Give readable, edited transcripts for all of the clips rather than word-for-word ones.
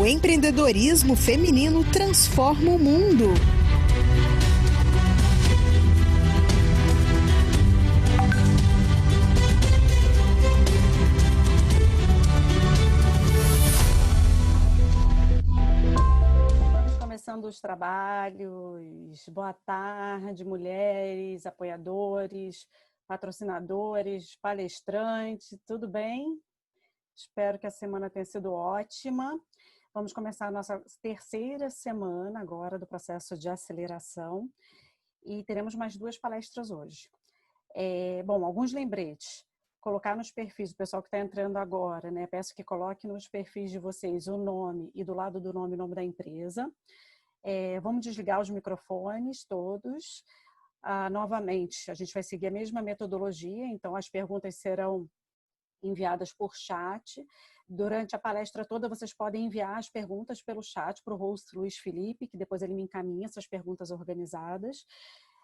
empreendedorismo feminino transforma o mundo. Começando os trabalhos. Boa tarde, mulheres, apoiadores, patrocinadores, palestrantes, tudo bem? Espero que a semana tenha sido ótima. Vamos começar a nossa terceira semana agora do processo de aceleração e teremos mais 2 palestras hoje. Bom, alguns lembretes. Colocar nos perfis, o pessoal que está entrando agora, né? Peço que coloque nos perfis de vocês o nome e do lado do nome o nome da empresa. Vamos desligar os microfones todos. Novamente, a gente vai seguir a mesma metodologia, então as perguntas serão enviadas por chat. Durante a palestra toda, vocês podem enviar as perguntas pelo chat para o host Luiz Felipe, que depois ele me encaminha essas perguntas organizadas.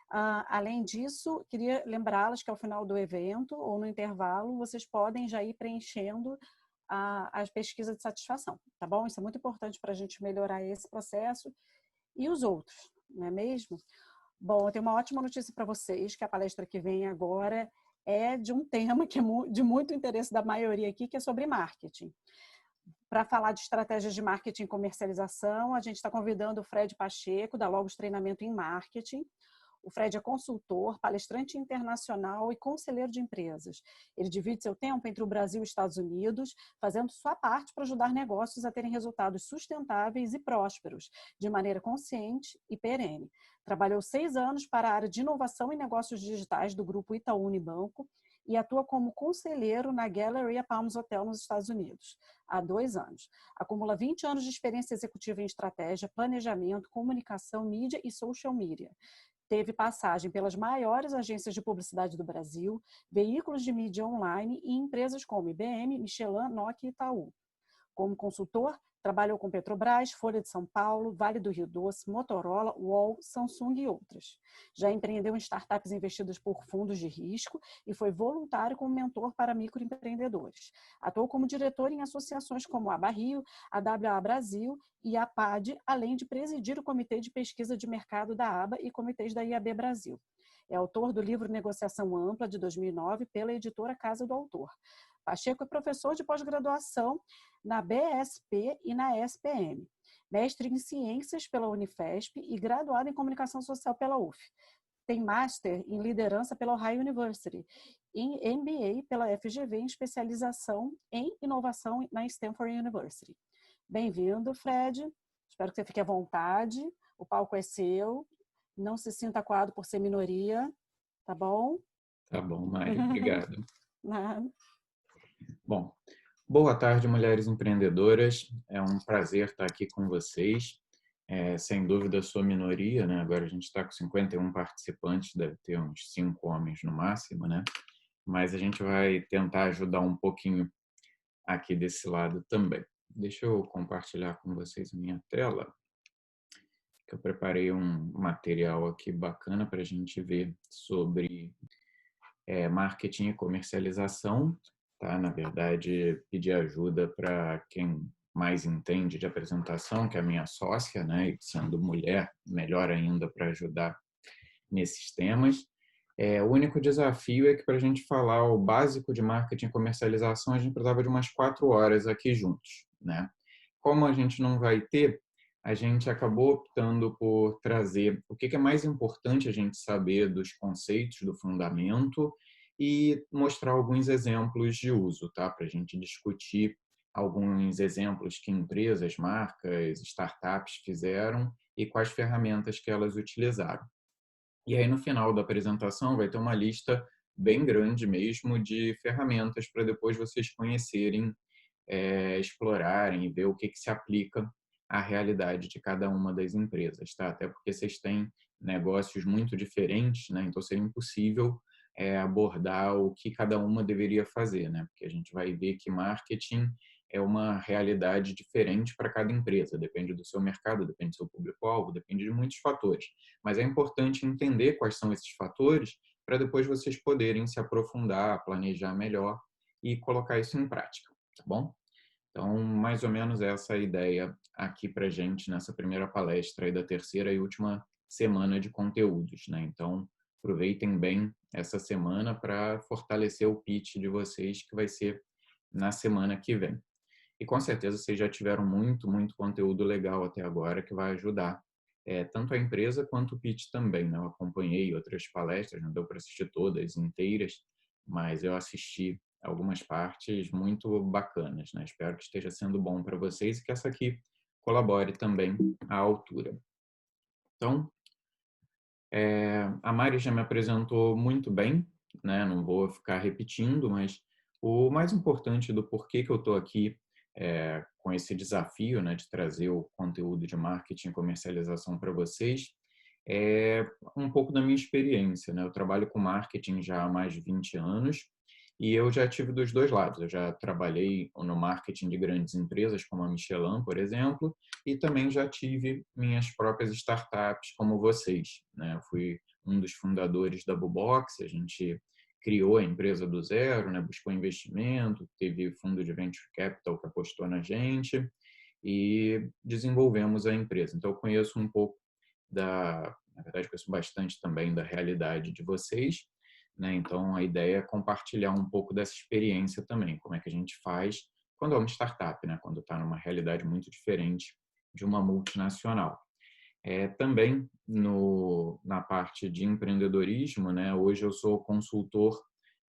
Além disso, queria lembrá-las que ao final do evento ou no intervalo, vocês podem já ir preenchendo as pesquisas de satisfação, tá bom? Isso é muito importante para a gente melhorar esse processo e os outros, não é mesmo? Bom, eu tenho uma ótima notícia para vocês, que a palestra que vem agora é de um tema que é de muito interesse da maioria aqui, que é sobre marketing. Para falar de estratégias de marketing e comercialização, a gente está convidando o Fred Pacheco, da Logos Treinamento em Marketing. O Fred é consultor, palestrante internacional e conselheiro de empresas. Ele divide seu tempo entre o Brasil e os Estados Unidos, fazendo sua parte para ajudar negócios a terem resultados sustentáveis e prósperos, de maneira consciente e perene. Trabalhou 6 anos para a área de inovação e negócios digitais do grupo Itaú Unibanco e atua como conselheiro na Galleria Palms Hotel nos Estados Unidos, há 2 anos. Acumula 20 anos de experiência executiva em estratégia, planejamento, comunicação, mídia e social media. Teve passagem pelas maiores agências de publicidade do Brasil, veículos de mídia online e empresas como IBM, Michelin, Nokia e Itaú. Como consultor, trabalhou com Petrobras, Folha de São Paulo, Vale do Rio Doce, Motorola, UOL, Samsung e outras. Já empreendeu em startups investidas por fundos de risco e foi voluntário como mentor para microempreendedores. Atuou como diretor em associações como a Barrio, a WA Brasil e a PAD, além de presidir o Comitê de Pesquisa de Mercado da ABA e comitês da IAB Brasil. É autor do livro Negociação Ampla, de 2009, pela editora Casa do Autor. Pacheco é professor de pós-graduação na BSP e na SPM. Mestre em Ciências pela Unifesp e graduado em Comunicação Social pela UF. Tem Master em Liderança pela Ohio University e MBA pela FGV em especialização em Inovação na Stanford University. Bem-vindo, Fred. Espero que você fique à vontade. O palco é seu. Não se sinta acuado por ser minoria, tá bom? Tá bom, Mari. Obrigado. Nada. Bom, boa tarde, mulheres empreendedoras. É um prazer estar aqui com vocês. Sem dúvida, sou minoria, né? Agora a gente está com 51 participantes, deve ter uns 5 homens no máximo, né? Mas a gente vai tentar ajudar um pouquinho aqui desse lado também. Deixa eu compartilhar com vocês a minha tela, que eu preparei um material aqui bacana para a gente ver sobre marketing e comercialização. Tá? Na verdade, pedir ajuda para quem mais entende de apresentação, que é a minha sócia, né? E sendo mulher, melhor ainda para ajudar nesses temas. O único desafio é que para a gente falar o básico de marketing e comercialização, a gente precisava de umas 4 horas aqui juntos, né? Como a gente não vai ter, a gente acabou optando por trazer o que é mais importante a gente saber dos conceitos, do fundamento, e mostrar alguns exemplos de uso, tá? Para a gente discutir alguns exemplos que empresas, marcas, startups fizeram e quais ferramentas que elas utilizaram. E aí, no final da apresentação, vai ter uma lista bem grande mesmo de ferramentas para depois vocês conhecerem, explorarem e ver o que se aplica à realidade de cada uma das empresas, tá? Até porque vocês têm negócios muito diferentes, né? Então seria impossível abordar o que cada uma deveria fazer, né? Porque a gente vai ver que marketing é uma realidade diferente para cada empresa, depende do seu mercado, depende do seu público-alvo, depende de muitos fatores. Mas é importante entender quais são esses fatores para depois vocês poderem se aprofundar, planejar melhor e colocar isso em prática, tá bom? Então, mais ou menos essa é a ideia aqui para a gente nessa primeira palestra aí da terceira e última semana de conteúdos, né? Então, aproveitem bem essa semana para fortalecer o pitch de vocês, que vai ser na semana que vem. E com certeza vocês já tiveram muito conteúdo legal até agora que vai ajudar tanto a empresa quanto o pitch também, né? Eu acompanhei outras palestras, não deu para assistir todas inteiras, mas eu assisti algumas partes muito bacanas, né? Espero que esteja sendo bom para vocês e que essa aqui colabore também à altura. Então, a Mari já me apresentou muito bem, né? Não vou ficar repetindo, mas o mais importante do porquê que eu estou aqui com esse desafio, né, de trazer o conteúdo de marketing e comercialização para vocês é um pouco da minha experiência, né? Eu trabalho com marketing já há mais de 20 anos e eu já tive dos dois lados. Eu já trabalhei no marketing de grandes empresas, como a Michelin, por exemplo, e também já tive minhas próprias startups, como vocês, né? Eu fui um dos fundadores da Bubox, a gente criou a empresa do zero, né? Buscou investimento, teve fundo de venture capital que apostou na gente e desenvolvemos a empresa. Então, eu conheço um pouco na verdade, conheço bastante também da realidade de vocês, né? Então, a ideia é compartilhar um pouco dessa experiência também, como é que a gente faz quando é uma startup, né? Quando está numa realidade muito diferente de uma multinacional. Também na parte de empreendedorismo, né? Hoje eu sou consultor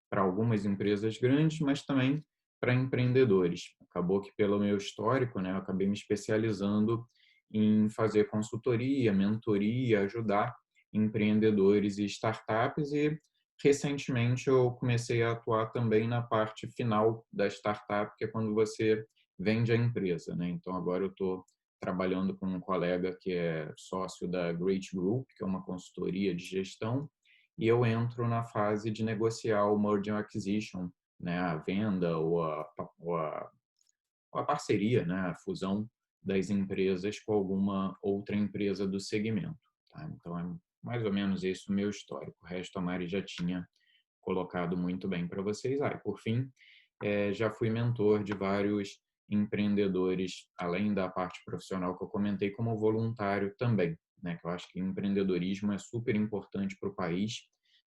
para algumas empresas grandes, mas também para empreendedores. Acabou que pelo meu histórico, né, eu acabei me especializando em fazer consultoria, mentoria, ajudar empreendedores e startups e recentemente eu comecei a atuar também na parte final da startup, que é quando você vende a empresa, né? Então agora eu estou trabalhando com um colega que é sócio da Great Group, que é uma consultoria de gestão, e eu entro na fase de negociar o merger acquisition, né, a venda ou a parceria, né, a fusão das empresas com alguma outra empresa do segmento. Tá? Então, é mais ou menos esse o meu histórico. O resto a Mari já tinha colocado muito bem para vocês. E, por fim, já fui mentor de vários empreendedores, além da parte profissional que eu comentei, como voluntário também, né? Que eu acho que empreendedorismo é super importante para o país,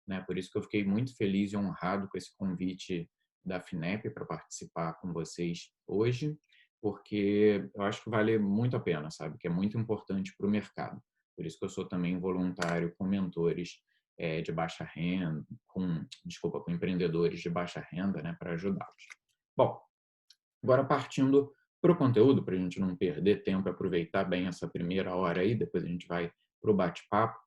né? Por isso que eu fiquei muito feliz e honrado com esse convite da FINEP para participar com vocês hoje, porque eu acho que vale muito a pena, sabe? Que é muito importante para o mercado. Por isso que eu sou também voluntário com mentores de baixa renda, com empreendedores de baixa renda, né, para ajudá-los. Bom, agora partindo para o conteúdo, para a gente não perder tempo e aproveitar bem essa primeira hora aí, depois a gente vai para o bate-papo.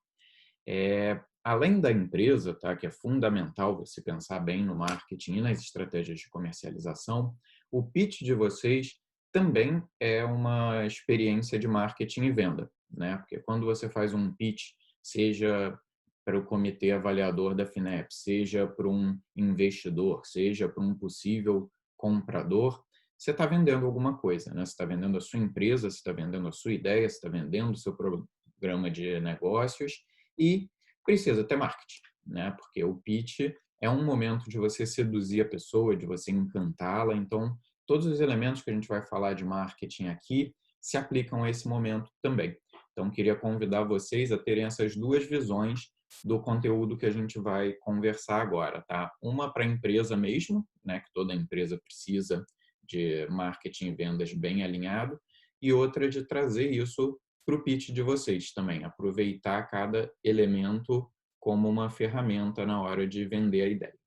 Além da empresa, tá, que é fundamental você pensar bem no marketing e nas estratégias de comercialização, o pitch de vocês também é uma experiência de marketing e venda, né? Porque quando você faz um pitch, seja para o comitê avaliador da FINEP, seja para um investidor, seja para um possível comprador, você está vendendo alguma coisa, né? Você está vendendo a sua empresa, você está vendendo a sua ideia, você está vendendo o seu programa de negócios e precisa ter marketing, né? Porque o pitch é um momento de você seduzir a pessoa, de você encantá-la. Então, todos os elementos que a gente vai falar de marketing aqui se aplicam a esse momento também. Então, queria convidar vocês a terem essas duas visões do conteúdo que a gente vai conversar agora, tá? Uma para a empresa mesmo, né? Que toda empresa precisa de marketing e vendas bem alinhado, e outra de trazer isso para o pitch de vocês também, aproveitar cada elemento como uma ferramenta na hora de vender a ideia.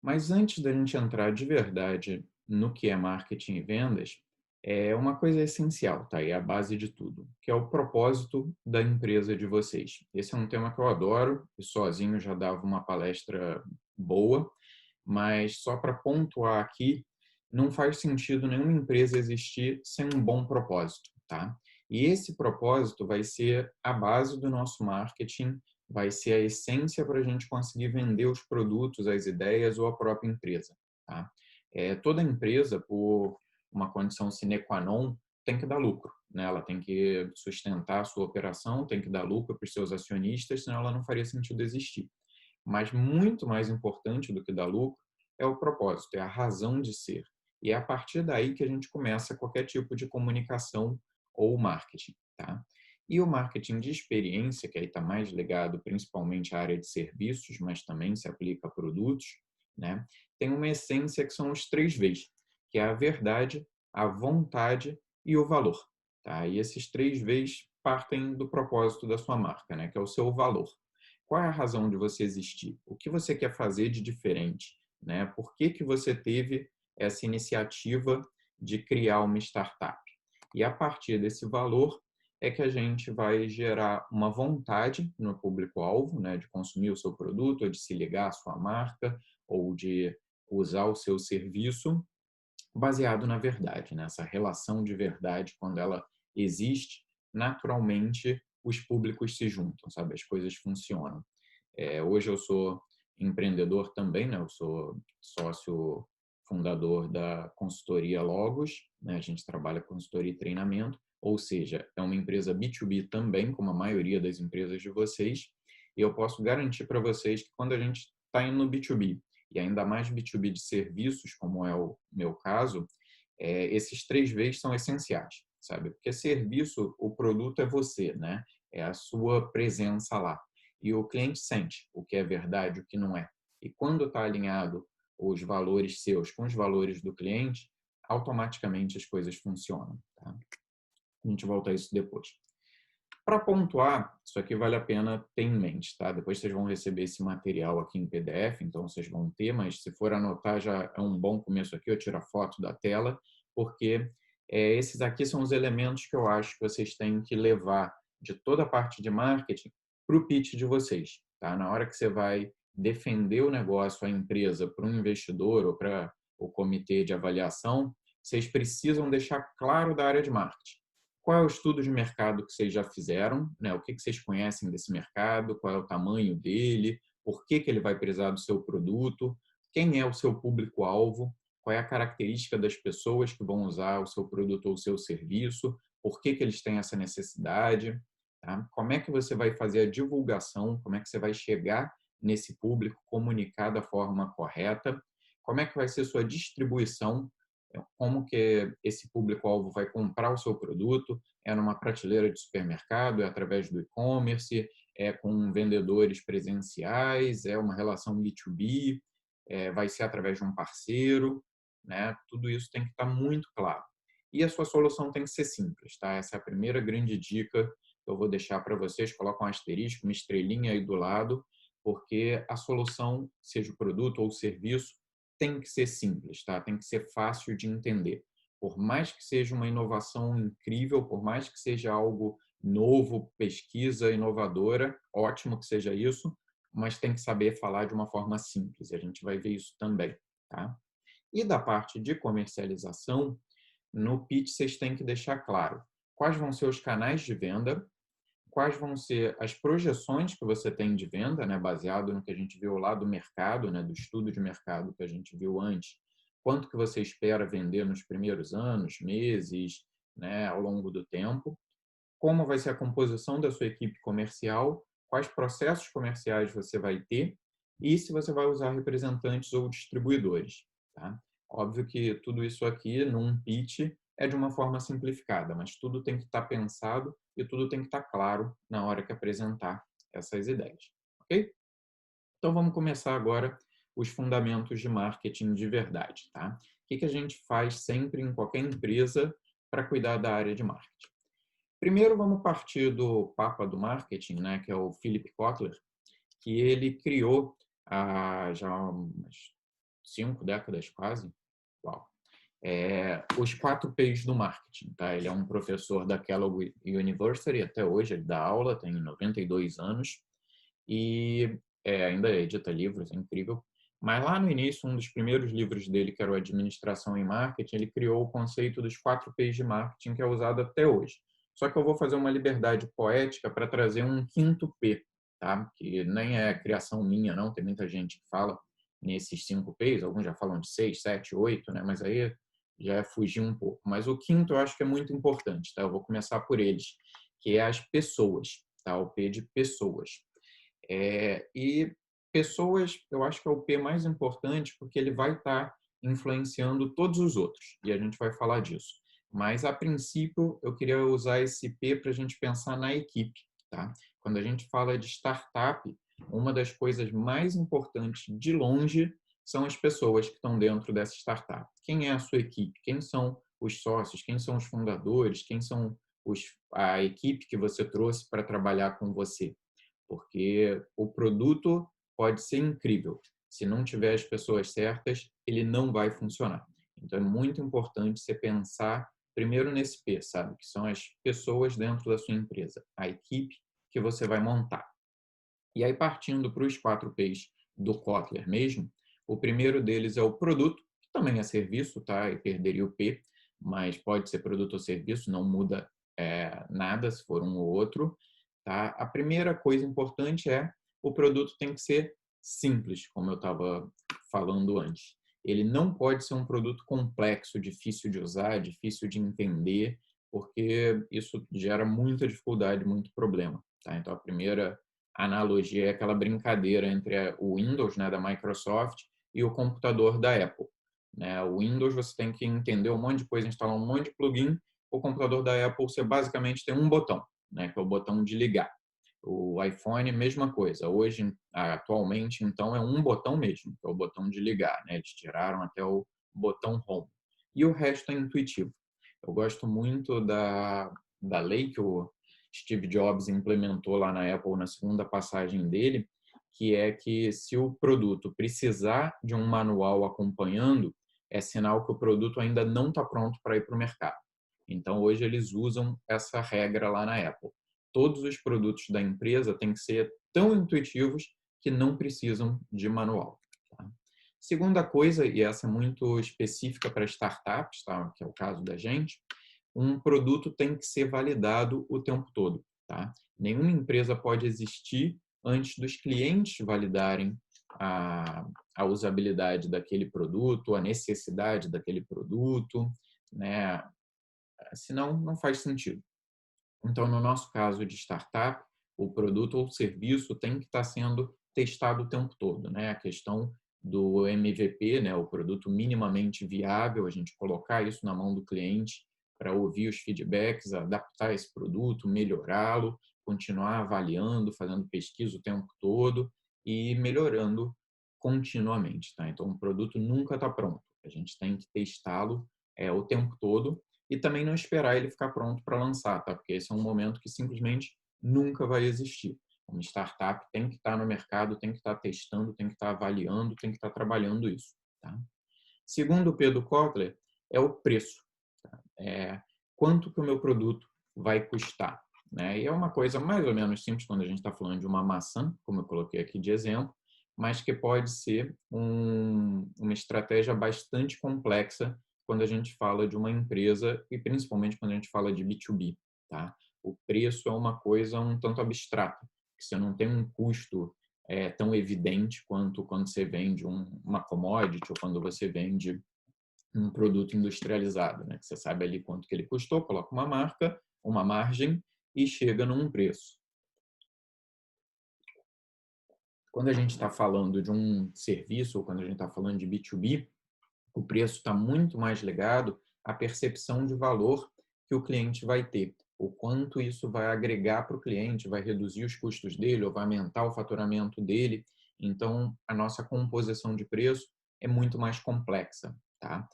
Mas antes da gente entrar de verdade no que é marketing e vendas, é uma coisa essencial, tá? E é a base de tudo, que é o propósito da empresa de vocês. Esse é um tema que eu adoro e sozinho já dava uma palestra boa, mas só para pontuar aqui, não faz sentido nenhuma empresa existir sem um bom propósito, tá? E esse propósito vai ser a base do nosso marketing, vai ser a essência para a gente conseguir vender os produtos, as ideias ou a própria empresa, tá? Toda empresa, por uma condição sine qua non, tem que dar lucro, né? Ela tem que sustentar a sua operação, tem que dar lucro para os seus acionistas, senão ela não faria sentido existir. Mas muito mais importante do que dar lucro é o propósito, é a razão de ser. E é a partir daí que a gente começa qualquer tipo de comunicação ou marketing, tá? E o marketing de experiência, que aí está mais ligado principalmente à área de serviços, mas também se aplica a produtos, né? Tem uma essência que são os 3 Vs, que é a verdade, a vontade e o valor. Tá? E esses 3 Vs partem do propósito da sua marca, né? Que é o seu valor. Qual é a razão de você existir? O que você quer fazer de diferente? Né? Por que que você teve essa iniciativa de criar uma startup? E a partir desse valor é que a gente vai gerar uma vontade no público-alvo, né? De consumir o seu produto, ou de se ligar à sua marca, ou de usar o seu serviço, baseado na verdade, nessa relação de verdade, quando ela existe, naturalmente os públicos se juntam, sabe? As coisas funcionam. Hoje eu sou empreendedor também, né? Eu sou sócio fundador da consultoria Logos, né? A gente trabalha com consultoria e treinamento, ou seja, é uma empresa B2B também, como a maioria das empresas de vocês, e eu posso garantir para vocês que quando a gente está indo no B2B, e ainda mais B2B de serviços, como é o meu caso, esses 3 Vs são essenciais, sabe? Porque serviço, o produto é você, né? É a sua presença lá. E o cliente sente o que é verdade, o que não é. E quando está alinhado os valores seus com os valores do cliente, automaticamente as coisas funcionam. Tá? A gente volta a isso depois. Para pontuar, isso aqui vale a pena ter em mente, tá? Depois vocês vão receber esse material aqui em PDF, então vocês vão ter, mas se for anotar já é um bom começo aqui, eu tiro a foto da tela, porque esses aqui são os elementos que eu acho que vocês têm que levar de toda a parte de marketing para o pitch de vocês, tá? Na hora que você vai defender o negócio, a empresa, para um investidor ou para o comitê de avaliação, vocês precisam deixar claro da área de marketing. Qual é o estudo de mercado que vocês já fizeram, né? O que vocês conhecem desse mercado, qual é o tamanho dele, por que ele vai precisar do seu produto, quem é o seu público-alvo, qual é a característica das pessoas que vão usar o seu produto ou o seu serviço, por que eles têm essa necessidade, tá? Como é que você vai fazer a divulgação, como é que você vai chegar nesse público, comunicar da forma correta, como é que vai ser sua distribuição, como que esse público-alvo vai comprar o seu produto, é numa prateleira de supermercado, é através do e-commerce, é com vendedores presenciais, é uma relação B2B, vai ser através de um parceiro, né? Tudo isso tem que estar muito claro. E a sua solução tem que ser simples, tá? Essa é a primeira grande dica que eu vou deixar para vocês. Coloca um asterisco, uma estrelinha aí do lado, porque a solução, seja o produto ou o serviço, tem que ser simples, tá? Tem que ser fácil de entender. Por mais que seja uma inovação incrível, por mais que seja algo novo, pesquisa inovadora, ótimo que seja isso, mas tem que saber falar de uma forma simples. E a gente vai ver isso também, tá? E da parte de comercialização, no pitch vocês têm que deixar claro quais vão ser os canais de venda, quais vão ser as projeções que você tem de venda, né, baseado no que a gente viu lá do mercado, né, do estudo de mercado que a gente viu antes, quanto que você espera vender nos primeiros anos, meses, né, ao longo do tempo, como vai ser a composição da sua equipe comercial, quais processos comerciais você vai ter e se você vai usar representantes ou distribuidores, tá? Óbvio que tudo isso aqui, num pitch, é de uma forma simplificada, mas tudo tem que estar pensado e tudo tem que estar claro na hora que apresentar essas ideias, ok? Então vamos começar agora os fundamentos de marketing de verdade, tá? O que a gente faz sempre em qualquer empresa para cuidar da área de marketing? Primeiro vamos partir do papa do marketing, né, que é o Philip Kotler, que ele criou há já umas 5 décadas quase, uau, os 4 P's do marketing. Tá? Ele é um professor da Kellogg University, até hoje ele dá aula, tem 92 anos, e ainda edita livros, é incrível. Mas lá no início, um dos primeiros livros dele, que era o Administração em Marketing, ele criou o conceito dos 4 P's de marketing, que é usado até hoje. Só que eu vou fazer uma liberdade poética para trazer um 5º P, tá? Que nem é criação minha, não. Tem muita gente que fala nesses 5 P's, alguns já falam de 6, 7, 8, né? Mas aí já é fugir um pouco. Mas o 5º eu acho que é muito importante, tá? Eu vou começar por eles, que é as pessoas, tá? O P de pessoas. E pessoas, eu acho que é o P mais importante, porque ele vai estar influenciando todos os outros, e a gente vai falar disso. Mas, a princípio, eu queria usar esse P para a gente pensar na equipe. Tá? Quando a gente fala de startup, uma das coisas mais importantes, de longe, são as pessoas que estão dentro dessa startup. Quem é a sua equipe? Quem são os sócios? Quem são os fundadores? Quem são a equipe que você trouxe para trabalhar com você? Porque o produto pode ser incrível. Se não tiver as pessoas certas, ele não vai funcionar. Então, é muito importante você pensar primeiro nesse P, sabe? Que são as pessoas dentro da sua empresa, a equipe que você vai montar. E aí, partindo para os 4 P's do Kotler mesmo, o primeiro deles é o produto, que também é serviço, tá? E perderia o P, mas pode ser produto ou serviço, não muda nada se for um ou outro. Tá? A primeira coisa importante é o produto tem que ser simples, como eu estava falando antes. Ele não pode ser um produto complexo, difícil de usar, difícil de entender, porque isso gera muita dificuldade, muito problema. Tá? Então, a primeira analogia é aquela brincadeira entre o Windows, né, da Microsoft, e o computador da Apple. Né? O Windows você tem que entender um monte de coisa, instalar um monte de plugin. O computador da Apple você basicamente tem um botão, né, que é o botão de ligar. O iPhone, mesma coisa. Hoje, atualmente, então, é um botão mesmo, que é o botão de ligar. Né? Eles tiraram até o botão Home. E o resto é intuitivo. Eu gosto muito da lei que o Steve Jobs implementou lá na Apple na segunda passagem dele, que é que se o produto precisar de um manual acompanhando, é sinal que o produto ainda não está pronto para ir para o mercado. Então, hoje eles usam essa regra lá na Apple. Todos os produtos da empresa têm que ser tão intuitivos que não precisam de manual. Tá? Segunda coisa, e essa é muito específica para startups, tá? Que é o caso da gente, um produto tem que ser validado o tempo todo. Tá? Nenhuma empresa pode existir antes dos clientes validarem a usabilidade daquele produto, a necessidade daquele produto, né? Senão não faz sentido. Então, no nosso caso de startup, o produto ou serviço tem que estar sendo testado o tempo todo, né? A questão do MVP, né, o produto minimamente viável, a gente colocar isso na mão do cliente para ouvir os feedbacks, adaptar esse produto, melhorá-lo, continuar avaliando, fazendo pesquisa o tempo todo e melhorando continuamente, tá? Então, o produto nunca está pronto. A gente tem que testá-lo o tempo todo e também não esperar ele ficar pronto para lançar, tá? Porque esse é um momento que simplesmente nunca vai existir. Uma startup tem que estar no mercado, tem que estar testando, tem que estar avaliando, tem que estar trabalhando isso. Tá? Segundo o Pedro Kotler, é o preço. Tá? Quanto que o meu produto vai custar? Né? E é uma coisa mais ou menos simples quando a gente está falando de uma maçã, como eu coloquei aqui de exemplo, mas que pode ser uma estratégia bastante complexa quando a gente fala de uma empresa e principalmente quando a gente fala de B2B. Tá? O preço é uma coisa um tanto abstrata, que você não tem um custo tão evidente quanto quando você vende uma commodity ou quando você vende um produto industrializado, né? Que você sabe ali quanto que ele custou, coloca uma marca, uma margem e chega num preço. Quando a gente está falando de um serviço ou quando a gente está falando de B2B, o preço está muito mais ligado à percepção de valor que o cliente vai ter. O quanto isso vai agregar para o cliente, vai reduzir os custos dele ou vai aumentar o faturamento dele. Então, a nossa composição de preço é muito mais complexa. Tá?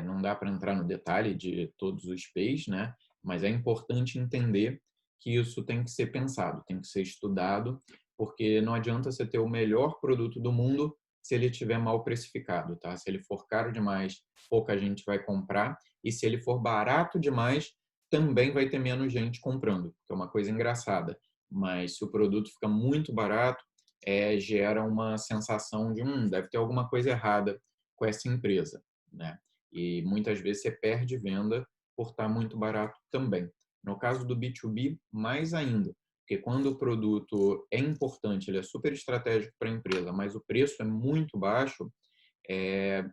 Não dá para entrar no detalhe de todos os P's, né? Mas é importante entender que isso tem que ser pensado, tem que ser estudado, porque não adianta você ter o melhor produto do mundo se ele estiver mal precificado, tá? Se ele for caro demais, pouca gente vai comprar, e se ele for barato demais, também vai ter menos gente comprando, que é uma coisa engraçada. Mas se o produto fica muito barato, gera uma sensação de deve ter alguma coisa errada com essa empresa, né? E muitas vezes você perde venda por estar muito barato também. No caso do B2B, mais ainda, porque quando o produto é importante, ele é super estratégico para a empresa, mas o preço é muito baixo,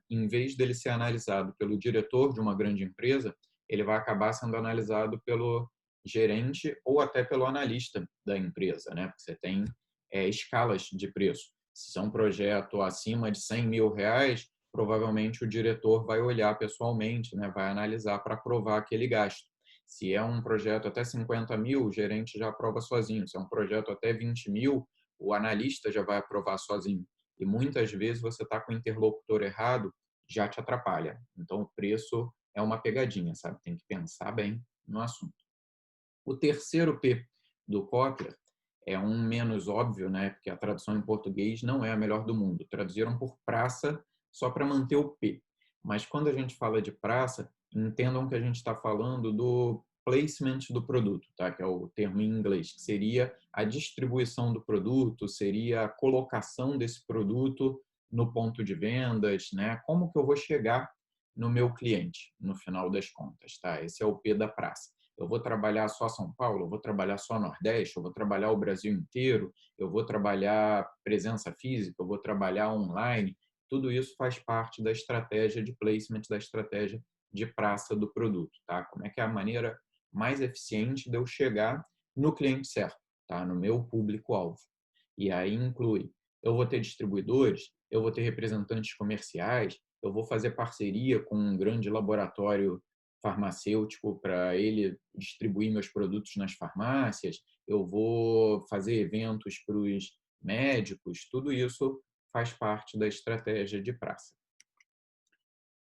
em vez dele ser analisado pelo diretor de uma grande empresa, ele vai acabar sendo analisado pelo gerente ou até pelo analista da empresa, né? Porque você tem escalas de preço. Se é um projeto acima de R$ 100.000, provavelmente o diretor vai olhar pessoalmente, né? Vai analisar para aprovar aquele gasto. Se é um projeto até 50 mil, o gerente já aprova sozinho. Se é um projeto até 20 mil, o analista já vai aprovar sozinho. E muitas vezes você está com o interlocutor errado, já te atrapalha. Então, o preço é uma pegadinha, sabe? Tem que pensar bem no assunto. O terceiro P do Kotler é um menos óbvio, né? Porque a tradução em português não é a melhor do mundo. Traduziram por praça só para manter o P. Mas quando a gente fala de praça, entendam que a gente está falando do placement do produto, tá? Que é o termo em inglês, que seria a distribuição do produto, seria a colocação desse produto no ponto de vendas, né? Como que eu vou chegar no meu cliente, no final das contas, tá? Esse é o P da praça. Eu vou trabalhar só São Paulo, eu vou trabalhar só Nordeste, eu vou trabalhar o Brasil inteiro, eu vou trabalhar presença física, eu vou trabalhar online. Tudo isso faz parte da estratégia de placement, da estratégia de praça do produto, tá? Como é que é a maneira mais eficiente de eu chegar no cliente certo, tá? No meu público-alvo. E aí inclui, eu vou ter distribuidores, eu vou ter representantes comerciais, eu vou fazer parceria com um grande laboratório farmacêutico para ele distribuir meus produtos nas farmácias, eu vou fazer eventos para os médicos, tudo isso faz parte da estratégia de praça.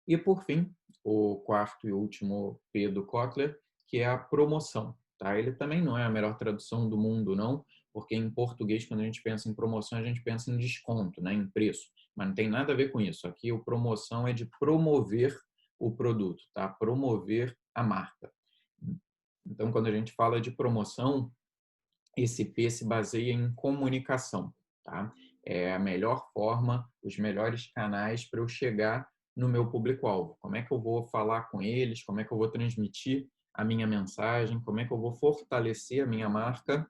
E, por fim, o quarto e último P do Kotler, que é a promoção. Tá? Ele também não é a melhor tradução do mundo, não, porque em português, quando a gente pensa em promoção, a gente pensa em desconto, né, em preço. Mas não tem nada a ver com isso. Aqui, o promoção é de promover o produto, tá? Promover a marca. Então, quando a gente fala de promoção, esse P se baseia em comunicação, tá? É a melhor forma, os melhores canais para eu chegar no meu público-alvo. Como é que eu vou falar com eles? Como é que eu vou transmitir a minha mensagem? Como é que eu vou fortalecer a minha marca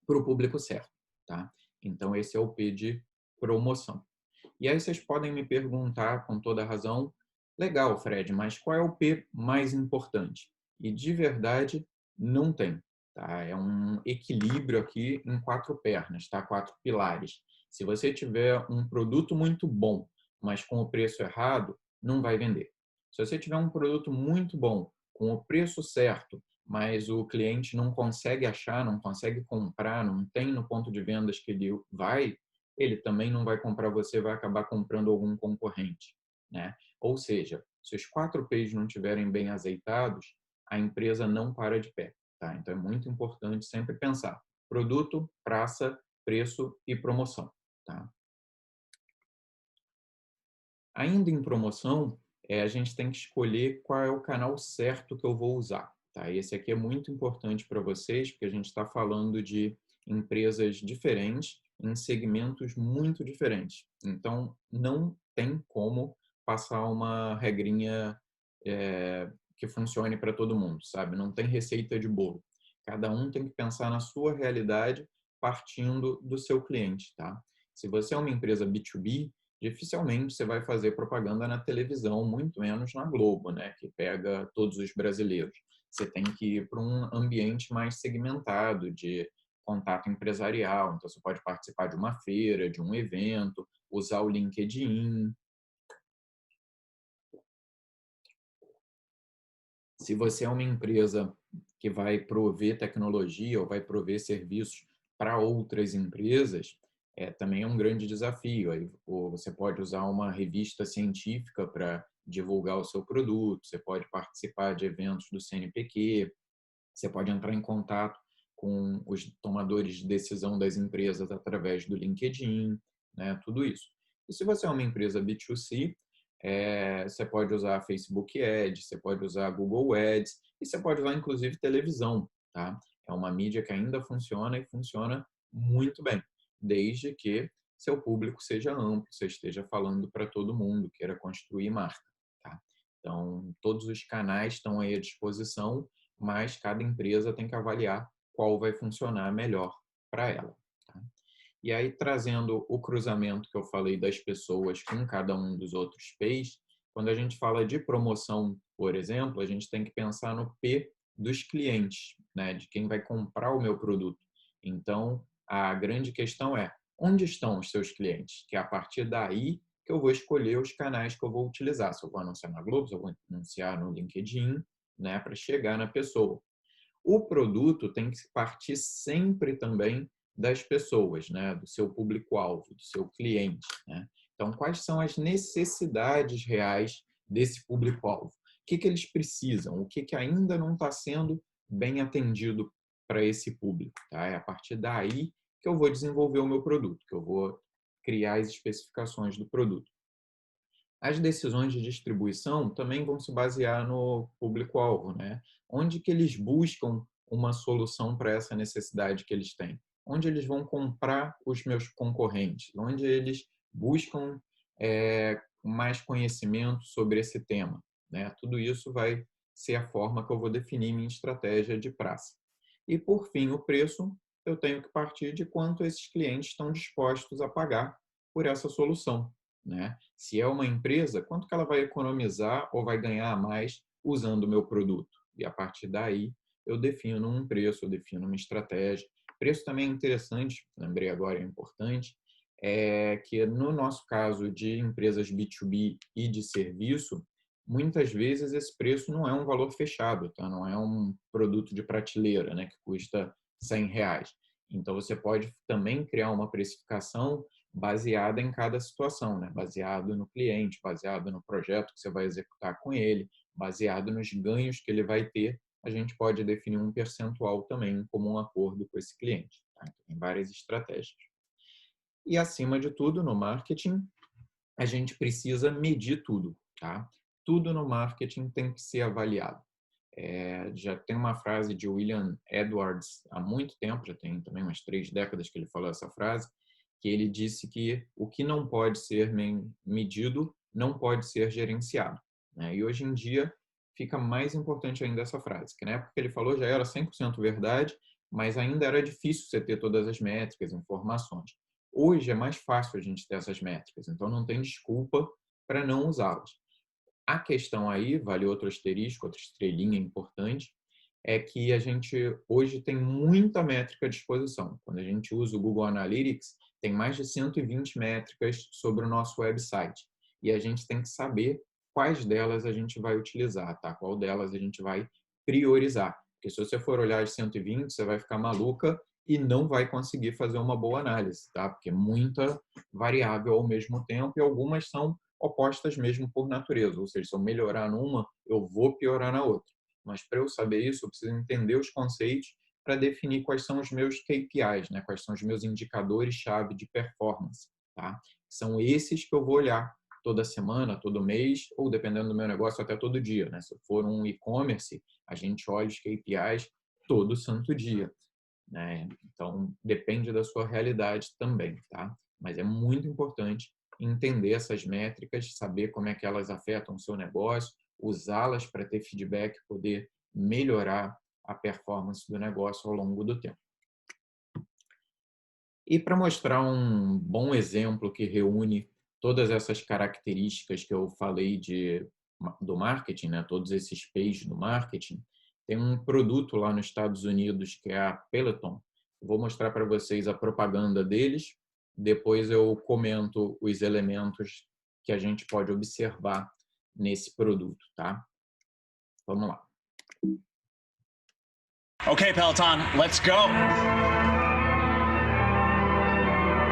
para o público certo, tá? Então, esse é o P de promoção. E aí vocês podem me perguntar, com toda razão, legal, Fred, mas qual é o P mais importante? E de verdade, não tem. Tá? É um equilíbrio aqui em 4 pernas, tá? 4 pilares. Se você tiver um produto muito bom, mas com o preço errado, não vai vender. Se você tiver um produto muito bom, com o preço certo, mas o cliente não consegue achar, não consegue comprar, não tem no ponto de vendas que ele vai, ele também não vai comprar você, vai acabar comprando algum concorrente, né? Ou seja, se os 4 P's não estiverem bem azeitados, a empresa não para de pé, tá? Então é muito importante sempre pensar produto, praça, preço e promoção, tá? Ainda em promoção, a gente tem que escolher qual é o canal certo que eu vou usar, tá? Esse aqui é muito importante para vocês, porque a gente está falando de empresas diferentes, em segmentos muito diferentes. Então, não tem como passar uma regrinha que funcione para todo mundo, sabe? Não tem receita de bolo. Cada um tem que pensar na sua realidade partindo do seu cliente, tá? Se você é uma empresa B2B, dificilmente você vai fazer propaganda na televisão, muito menos na Globo, né, que pega todos os brasileiros. Você tem que ir para um ambiente mais segmentado, de contato empresarial. Então, você pode participar de uma feira, de um evento, usar o LinkedIn. Se você é uma empresa que vai prover tecnologia ou vai prover serviços para outras empresas, também é um grande desafio. Aí, ou você pode usar uma revista científica para divulgar o seu produto, você pode participar de eventos do CNPq, você pode entrar em contato com os tomadores de decisão das empresas através do LinkedIn, né? Tudo isso. E se você é uma empresa B2C, você pode usar Facebook Ads, você pode usar Google Ads e você pode usar inclusive televisão, tá? É uma mídia que ainda funciona e funciona muito bem, desde que seu público seja amplo, você esteja falando para todo mundo, queira construir marca, tá? Então, todos os canais estão aí à disposição, mas cada empresa tem que avaliar qual vai funcionar melhor para ela, tá? E aí, trazendo o cruzamento que eu falei das pessoas com cada um dos outros P's, quando a gente fala de promoção, por exemplo, a gente tem que pensar no P dos clientes, né? De quem vai comprar o meu produto. Então, a grande questão é onde estão os seus clientes? Que é a partir daí que eu vou escolher os canais que eu vou utilizar. Se eu vou anunciar na Globo, se eu vou anunciar no LinkedIn, né, para chegar na pessoa. O produto tem que partir sempre também das pessoas, né, do seu público-alvo, do seu cliente, né? Então, quais são as necessidades reais desse público-alvo? O que eles precisam? O que ainda não está sendo bem atendido para esse público? Tá? É a partir daí que eu vou desenvolver o meu produto, que eu vou criar as especificações do produto. As decisões de distribuição também vão se basear no público-alvo, né? Onde que eles buscam uma solução para essa necessidade que eles têm? Onde eles vão comprar os meus concorrentes? Onde eles buscam mais conhecimento sobre esse tema, né? Tudo isso vai ser a forma que eu vou definir minha estratégia de praça. E, por fim, o preço, eu tenho que partir de quanto esses clientes estão dispostos a pagar por essa solução, né? Se é uma empresa, quanto que ela vai economizar ou vai ganhar a mais usando o meu produto? E a partir daí eu defino um preço, eu defino uma estratégia. Preço também é interessante, lembrei agora, é importante, é que no nosso caso de empresas B2B e de serviço, muitas vezes esse preço não é um valor fechado, tá? Não é um produto de prateleira, né, que custa R$100. Então você pode também criar uma precificação baseada em cada situação, né? Baseado no cliente, baseado no projeto que você vai executar com ele, baseado nos ganhos que ele vai ter, a gente pode definir um percentual também em comum acordo com esse cliente. Tá? Então, tem várias estratégias. E, acima de tudo, no marketing, a gente precisa medir tudo. Tá? Tudo no marketing tem que ser avaliado. Já tem uma frase de William Edwards há muito tempo, já tem também umas 3 décadas que ele falou essa frase, que ele disse que o que não pode ser medido não pode ser gerenciado, né? E hoje em dia fica mais importante ainda essa frase, que na época que ele falou já era 100% verdade, mas ainda era difícil você ter todas as métricas, informações. Hoje é mais fácil a gente ter essas métricas, então não tem desculpa para não usá-las. A questão aí, vale outro asterisco, outra estrelinha importante, é que a gente hoje tem muita métrica à disposição. Quando a gente usa o Google Analytics, tem mais de 120 métricas sobre o nosso website. E a gente tem que saber quais delas a gente vai utilizar, tá? Qual delas a gente vai priorizar. Porque se você for olhar as 120, você vai ficar maluca e não vai conseguir fazer uma boa análise, tá? Porque é muita variável ao mesmo tempo e algumas são opostas mesmo por natureza. Ou seja, se eu melhorar numa, eu vou piorar na outra. Mas para eu saber isso, eu preciso entender os conceitos para definir quais são os meus KPIs, né? Quais são os meus indicadores-chave de performance. Tá? São esses que eu vou olhar toda semana, todo mês, ou dependendo do meu negócio, até todo dia. Né? Se for um e-commerce, a gente olha os KPIs todo santo dia. Né? Então, depende da sua realidade também. Tá? Mas é muito importante entender essas métricas, saber como é que elas afetam o seu negócio, usá-las para ter feedback, poder melhorar a performance do negócio ao longo do tempo. E para mostrar um bom exemplo que reúne todas essas características que eu falei do marketing, né? Todos esses P's do marketing, tem um produto lá nos Estados Unidos que é a Peloton. Vou mostrar para vocês a propaganda deles, depois eu comento os elementos que a gente pode observar nesse produto, tá? Vamos lá. Okay, Peloton, let's go.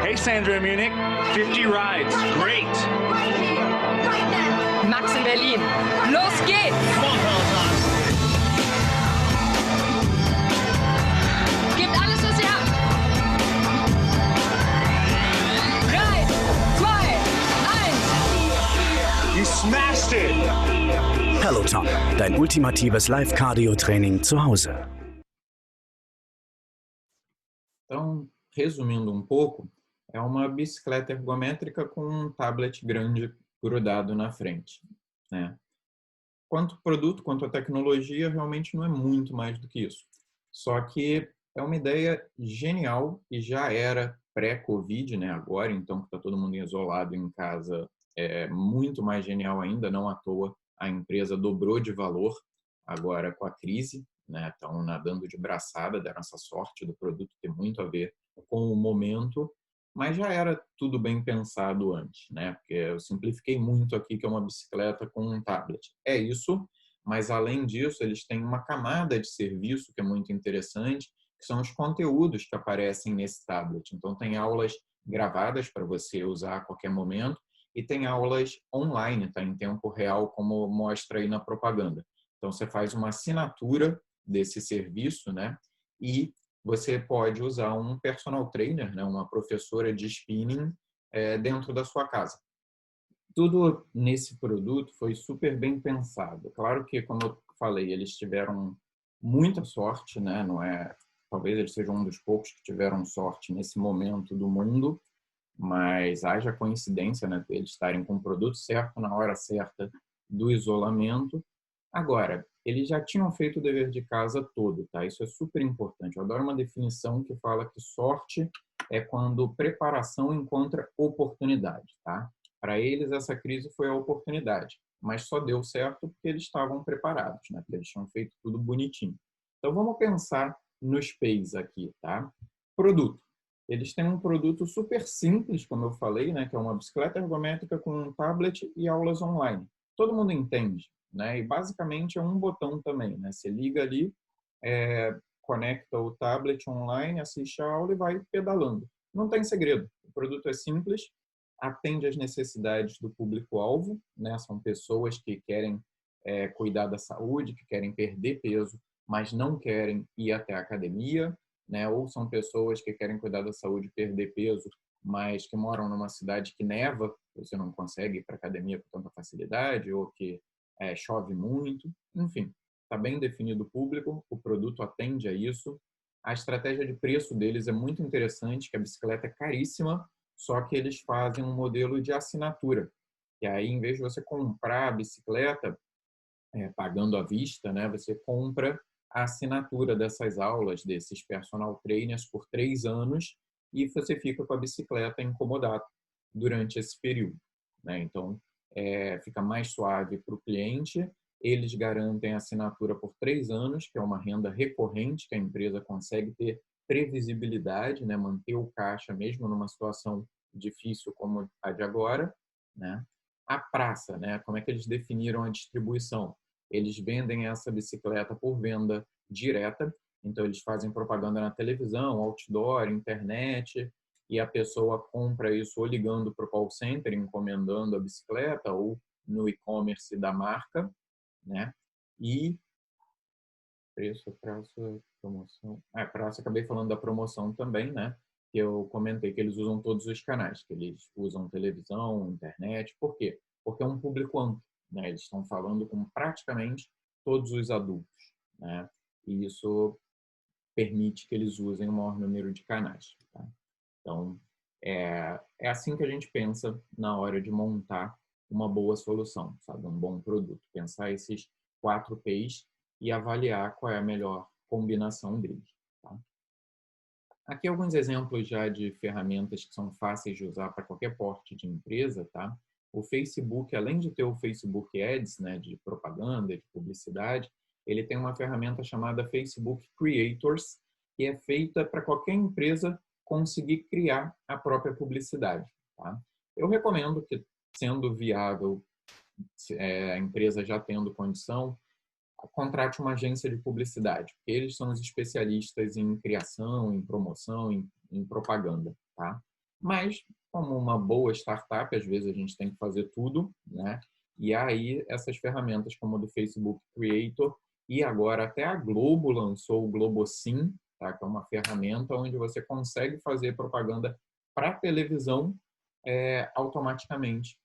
Hey, Sandra in Munich. 50 rides. Great. Right here, right now. Max in Berlin. Los geht's! Come on, Peloton. Gebt alles, was ihr habt. 3, 2, 1. You smashed it. Peloton, dein ultimatives Live-Cardio-Training zu Hause. Então, resumindo um pouco, é uma bicicleta ergométrica com um tablet grande grudado na frente, né? Quanto produto, quanto a tecnologia, realmente não é muito mais do que isso. Só que é uma ideia genial e já era pré-Covid, né? Agora, então, que está todo mundo isolado em casa, é muito mais genial ainda. Não à toa, a empresa dobrou de valor agora com a crise, né? Estão nadando de braçada, deram essa sorte do produto ter muito a ver com o momento, mas já era tudo bem pensado antes, né? Porque eu simplifiquei muito aqui que é uma bicicleta com um tablet. É isso, mas além disso, eles têm uma camada de serviço que é muito interessante, que são os conteúdos que aparecem nesse tablet. Então, tem aulas gravadas para você usar a qualquer momento e tem aulas online, tá? Em tempo real, como mostra aí na propaganda. Então, você faz uma assinatura desse serviço, né? E você pode usar um personal trainer, né? Uma professora de spinning dentro da sua casa. Tudo nesse produto foi super bem pensado. Claro que, como eu falei, eles tiveram muita sorte, né? Não é, talvez eles sejam um dos poucos que tiveram sorte nesse momento do mundo, mas haja coincidência, né? Eles estarem com o produto certo na hora certa do isolamento. Agora, eles já tinham feito o dever de casa todo, tá? Isso é super importante. Eu adoro uma definição que fala que sorte é quando preparação encontra oportunidade, tá? Para eles, essa crise foi a oportunidade, mas só deu certo porque eles estavam preparados, né? Porque eles tinham feito tudo bonitinho. Então, vamos pensar nos P's aqui, tá? Produto. Eles têm um produto super simples, como eu falei, né? Que é uma bicicleta ergométrica com um tablet e aulas online. Todo mundo entende, né? E basicamente é um botão também, né? Você liga ali, conecta o tablet online, assiste a aula e vai pedalando. Não tem segredo. O produto é simples, atende às necessidades do público-alvo, né? São pessoas que querem cuidar da saúde, que querem perder peso, mas não querem ir até a academia, né? Ou são pessoas que querem cuidar da saúde e perder peso, mas que moram numa cidade que neva, você não consegue ir para a academia com tanta facilidade, ou que chove muito. Enfim, está bem definido o público, o produto atende a isso. A estratégia de preço deles é muito interessante, que a bicicleta é caríssima, só que eles fazem um modelo de assinatura. E aí, em vez de você comprar a bicicleta pagando à vista, né, você compra a assinatura dessas aulas, desses personal trainers por 3 anos e você fica com a bicicleta incomodado durante esse período, né? Então, fica mais suave para o cliente. Eles garantem a assinatura por 3 anos, que é uma renda recorrente que a empresa consegue ter previsibilidade, né? Manter o caixa mesmo numa situação difícil como a de agora, né? A praça, né? Como é que eles definiram a distribuição? Eles vendem essa bicicleta por venda direta, então eles fazem propaganda na televisão, outdoor, internet, e a pessoa compra isso ou ligando para o call center, encomendando a bicicleta, ou no e-commerce da marca, né? E preço, prazo, promoção. Prazo, acabei falando da promoção também, né? Que eu comentei que eles usam todos os canais, que eles usam televisão, internet. Por quê? Porque é um público amplo, né? Eles estão falando com praticamente todos os adultos, né? E isso permite que eles usem o maior número de canais, tá? Então, é assim que a gente pensa na hora de montar uma boa solução, sabe? Um bom produto. Pensar esses 4 P's e avaliar qual é a melhor combinação deles, tá? Aqui alguns exemplos já de ferramentas que são fáceis de usar para qualquer porte de empresa, tá? O Facebook, além de ter o Facebook Ads, né, de propaganda, de publicidade, ele tem uma ferramenta chamada Facebook Creators, que é feita para qualquer empresa conseguir criar a própria publicidade, tá? Eu recomendo que, sendo viável, a empresa já tendo condição, contrate uma agência de publicidade, porque eles são os especialistas em criação, em promoção, em propaganda, tá? Mas, como uma boa startup, às vezes a gente tem que fazer tudo, né? E aí, essas ferramentas como o do Facebook Creator, e agora até a Globo lançou o GloboSim, tá? Que é uma ferramenta onde você consegue fazer propaganda para televisão automaticamente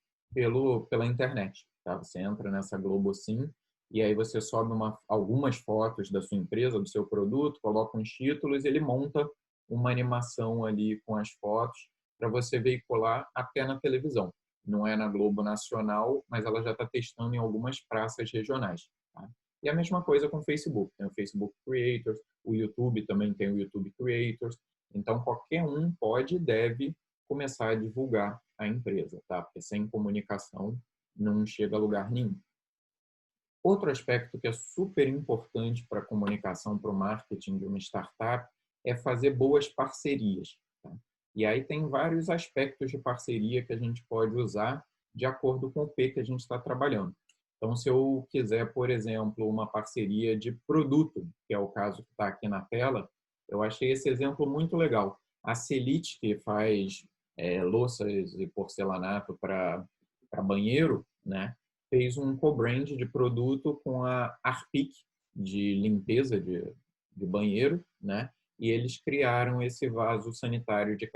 pela internet, tá? Você entra nessa GloboSim e aí você sobe algumas fotos da sua empresa, do seu produto, coloca uns títulos e ele monta uma animação ali com as fotos para você veicular até na televisão. Não é na Globo Nacional, mas ela já está testando em algumas praças regionais, tá? E a mesma coisa com o Facebook. Tem o Facebook Creators, o YouTube também tem o YouTube Creators. Então, qualquer um pode e deve começar a divulgar a empresa, tá? Porque sem comunicação não chega a lugar nenhum. Outro aspecto que é super importante para a comunicação, para o marketing de uma startup, é fazer boas parcerias, tá? E aí tem vários aspectos de parceria que a gente pode usar de acordo com o P que a gente está trabalhando. Então, se eu quiser, por exemplo, uma parceria de produto, que é o caso que está aqui na tela, eu achei esse exemplo muito legal. A Celite, que faz louças e porcelanato para banheiro, né, fez um co-brand de produto com a Harpic, de limpeza de banheiro, né, e eles criaram esse vaso sanitário de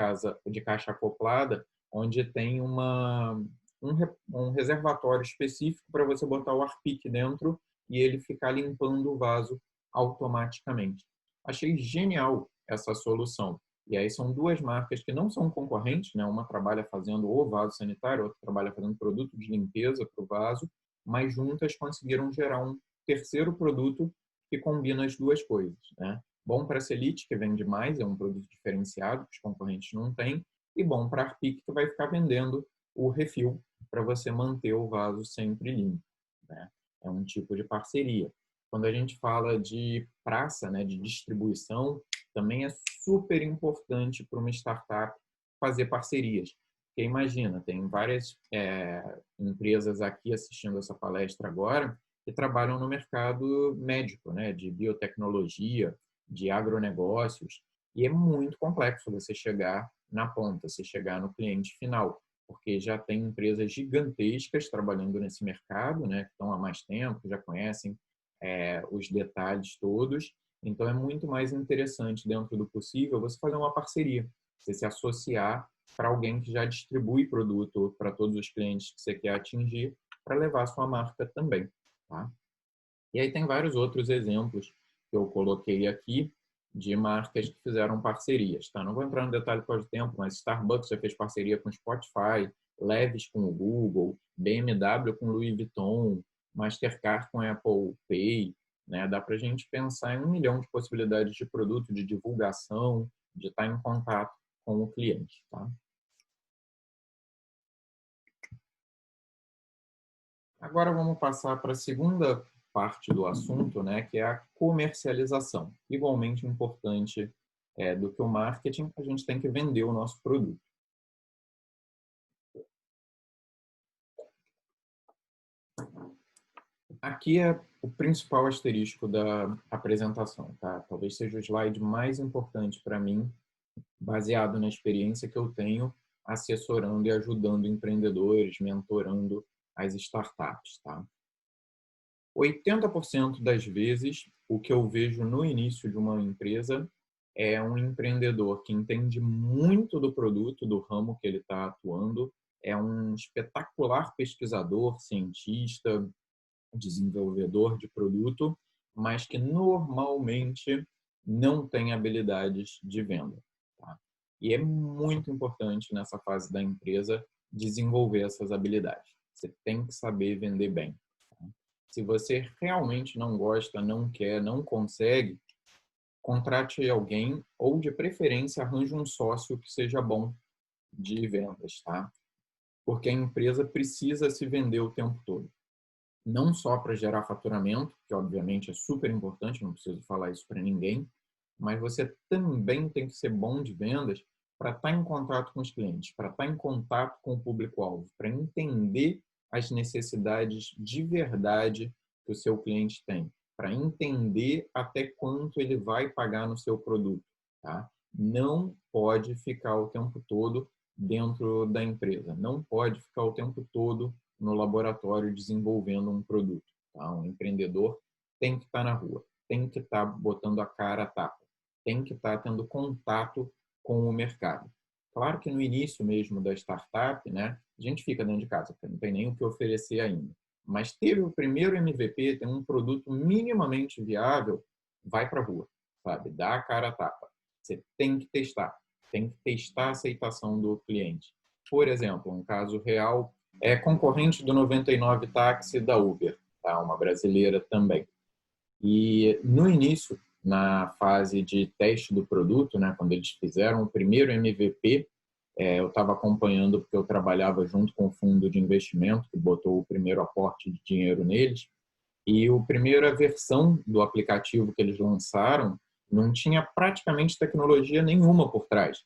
caixa acoplada, onde tem um reservatório específico para você botar o Harpic dentro e ele ficar limpando o vaso automaticamente. Achei genial essa solução. E aí são duas marcas que não são concorrentes, né? Uma trabalha fazendo o vaso sanitário, outra trabalha fazendo produto de limpeza para o vaso, mas juntas conseguiram gerar um terceiro produto que combina as duas coisas, né? Bom para a Celite, que vende mais, é um produto diferenciado, que os concorrentes não têm, e bom para a Harpic, que vai ficar vendendo o refil para você manter o vaso sempre limpo, né? É um tipo de parceria. Quando a gente fala de praça, né, de distribuição, também é super importante para uma startup fazer parcerias. Porque imagina, tem várias empresas aqui assistindo essa palestra agora que trabalham no mercado médico, né, de biotecnologia, de agronegócios, e é muito complexo você chegar na ponta, você chegar no cliente final, porque já tem empresas gigantescas trabalhando nesse mercado, né, que estão há mais tempo, já conhecem os detalhes todos. Então, é muito mais interessante, dentro do possível, você fazer uma parceria, você se associar para alguém que já distribui produto para todos os clientes que você quer atingir, para levar a sua marca também, tá? E aí tem vários outros exemplos que eu coloquei aqui de marcas que fizeram parcerias, tá? Não vou entrar no detalhe por causa do tempo, mas Starbucks já fez parceria com Spotify, Levi's com o Google, BMW com Louis Vuitton, Mastercard com Apple Pay, né? Dá para a gente pensar em 1 milhão de possibilidades de produto, de divulgação, de estar em contato com o cliente, tá? Agora vamos passar para a segunda parte do assunto, né, que é a comercialização. Igualmente importante do que o marketing, a gente tem que vender o nosso produto. Aqui é o principal asterisco da apresentação, tá? Talvez seja o slide mais importante para mim, baseado na experiência que eu tenho assessorando e ajudando empreendedores, mentorando as startups, tá? 80% das vezes, o que eu vejo no início de uma empresa é um empreendedor que entende muito do produto, do ramo que ele está atuando, é um espetacular pesquisador, cientista, desenvolvedor de produto, mas que normalmente não tem habilidades de venda, tá? E é muito importante nessa fase da empresa desenvolver essas habilidades. Você tem que saber vender bem. Tá? Se você realmente não gosta, não quer, não consegue, contrate alguém ou, de preferência, arranje um sócio que seja bom de vendas, tá? Porque a empresa precisa se vender o tempo todo. Não só para gerar faturamento, que obviamente é super importante, não preciso falar isso para ninguém, mas você também tem que ser bom de vendas para estar em contato com os clientes, para estar em contato com o público-alvo, para entender as necessidades de verdade que o seu cliente tem, para entender até quanto ele vai pagar no seu produto, tá? Não pode ficar o tempo todo dentro da empresa, não pode ficar o tempo todo no laboratório desenvolvendo um produto, tá? Um empreendedor tem que estar na rua, tem que estar botando a cara a tapa, tem que estar tendo contato com o mercado. Claro que no início mesmo da startup, né, a gente fica dentro de casa, porque não tem nem o que oferecer ainda. Mas teve o primeiro MVP, tem um produto minimamente viável, vai para a rua, sabe? Dá a cara a tapa. Você tem que testar a aceitação do cliente. Por exemplo, um caso real é concorrente do 99 Táxi da Uber, tá? Uma brasileira também. E no início, na fase de teste do produto, né, quando eles fizeram o primeiro MVP, eu estava acompanhando porque eu trabalhava junto com o fundo de investimento que botou o primeiro aporte de dinheiro neles. E a primeira versão do aplicativo que eles lançaram não tinha praticamente tecnologia nenhuma por trás.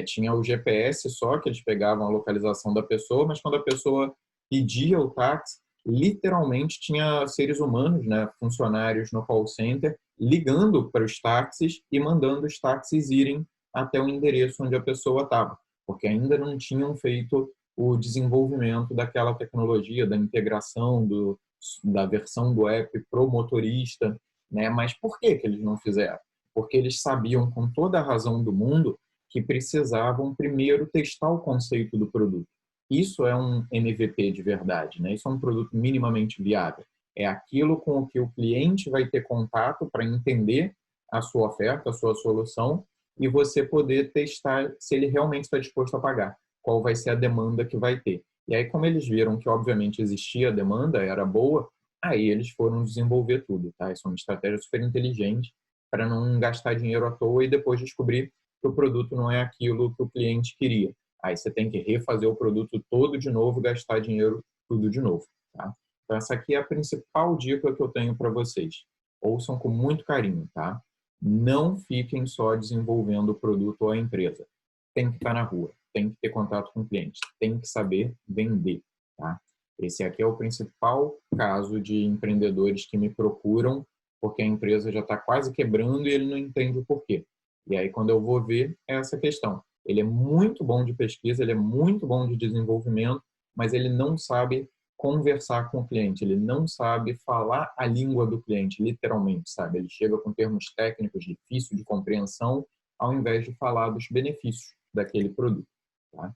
Tinha o GPS só, que eles pegavam a localização da pessoa, mas quando a pessoa pedia o táxi, literalmente tinha seres humanos, né, funcionários no call center, ligando para os táxis e mandando os táxis irem até o endereço onde a pessoa estava, porque ainda não tinham feito o desenvolvimento daquela tecnologia, da integração da versão do app pro motorista, né? Mas por que eles não fizeram? Porque eles sabiam com toda a razão do mundo que precisavam primeiro testar o conceito do produto. Isso é um MVP de verdade, né? Isso é um produto minimamente viável. É aquilo com o que o cliente vai ter contato para entender a sua oferta, a sua solução, e você poder testar se ele realmente está disposto a pagar, qual vai ser a demanda que vai ter. E aí, como eles viram que, obviamente, existia a demanda, era boa, aí eles foram desenvolver tudo, tá? Isso é uma estratégia super inteligente para não gastar dinheiro à toa e depois descobrir que o produto não é aquilo que o cliente queria. Aí você tem que refazer o produto todo de novo, gastar dinheiro tudo de novo, tá? Então, essa aqui é a principal dica que eu tenho para vocês. Ouçam com muito carinho, tá? Não fiquem só desenvolvendo o produto ou a empresa. Tem que estar na rua, tem que ter contato com o cliente, tem que saber vender, tá? Esse aqui é o principal caso de empreendedores que me procuram porque a empresa já está quase quebrando e ele não entende o porquê. E aí, quando eu vou ver, é essa questão. Ele é muito bom de pesquisa, ele é muito bom de desenvolvimento, mas ele não sabe conversar com o cliente, ele não sabe falar a língua do cliente, literalmente, sabe? Ele chega com termos técnicos difíceis de compreensão, ao invés de falar dos benefícios daquele produto, tá?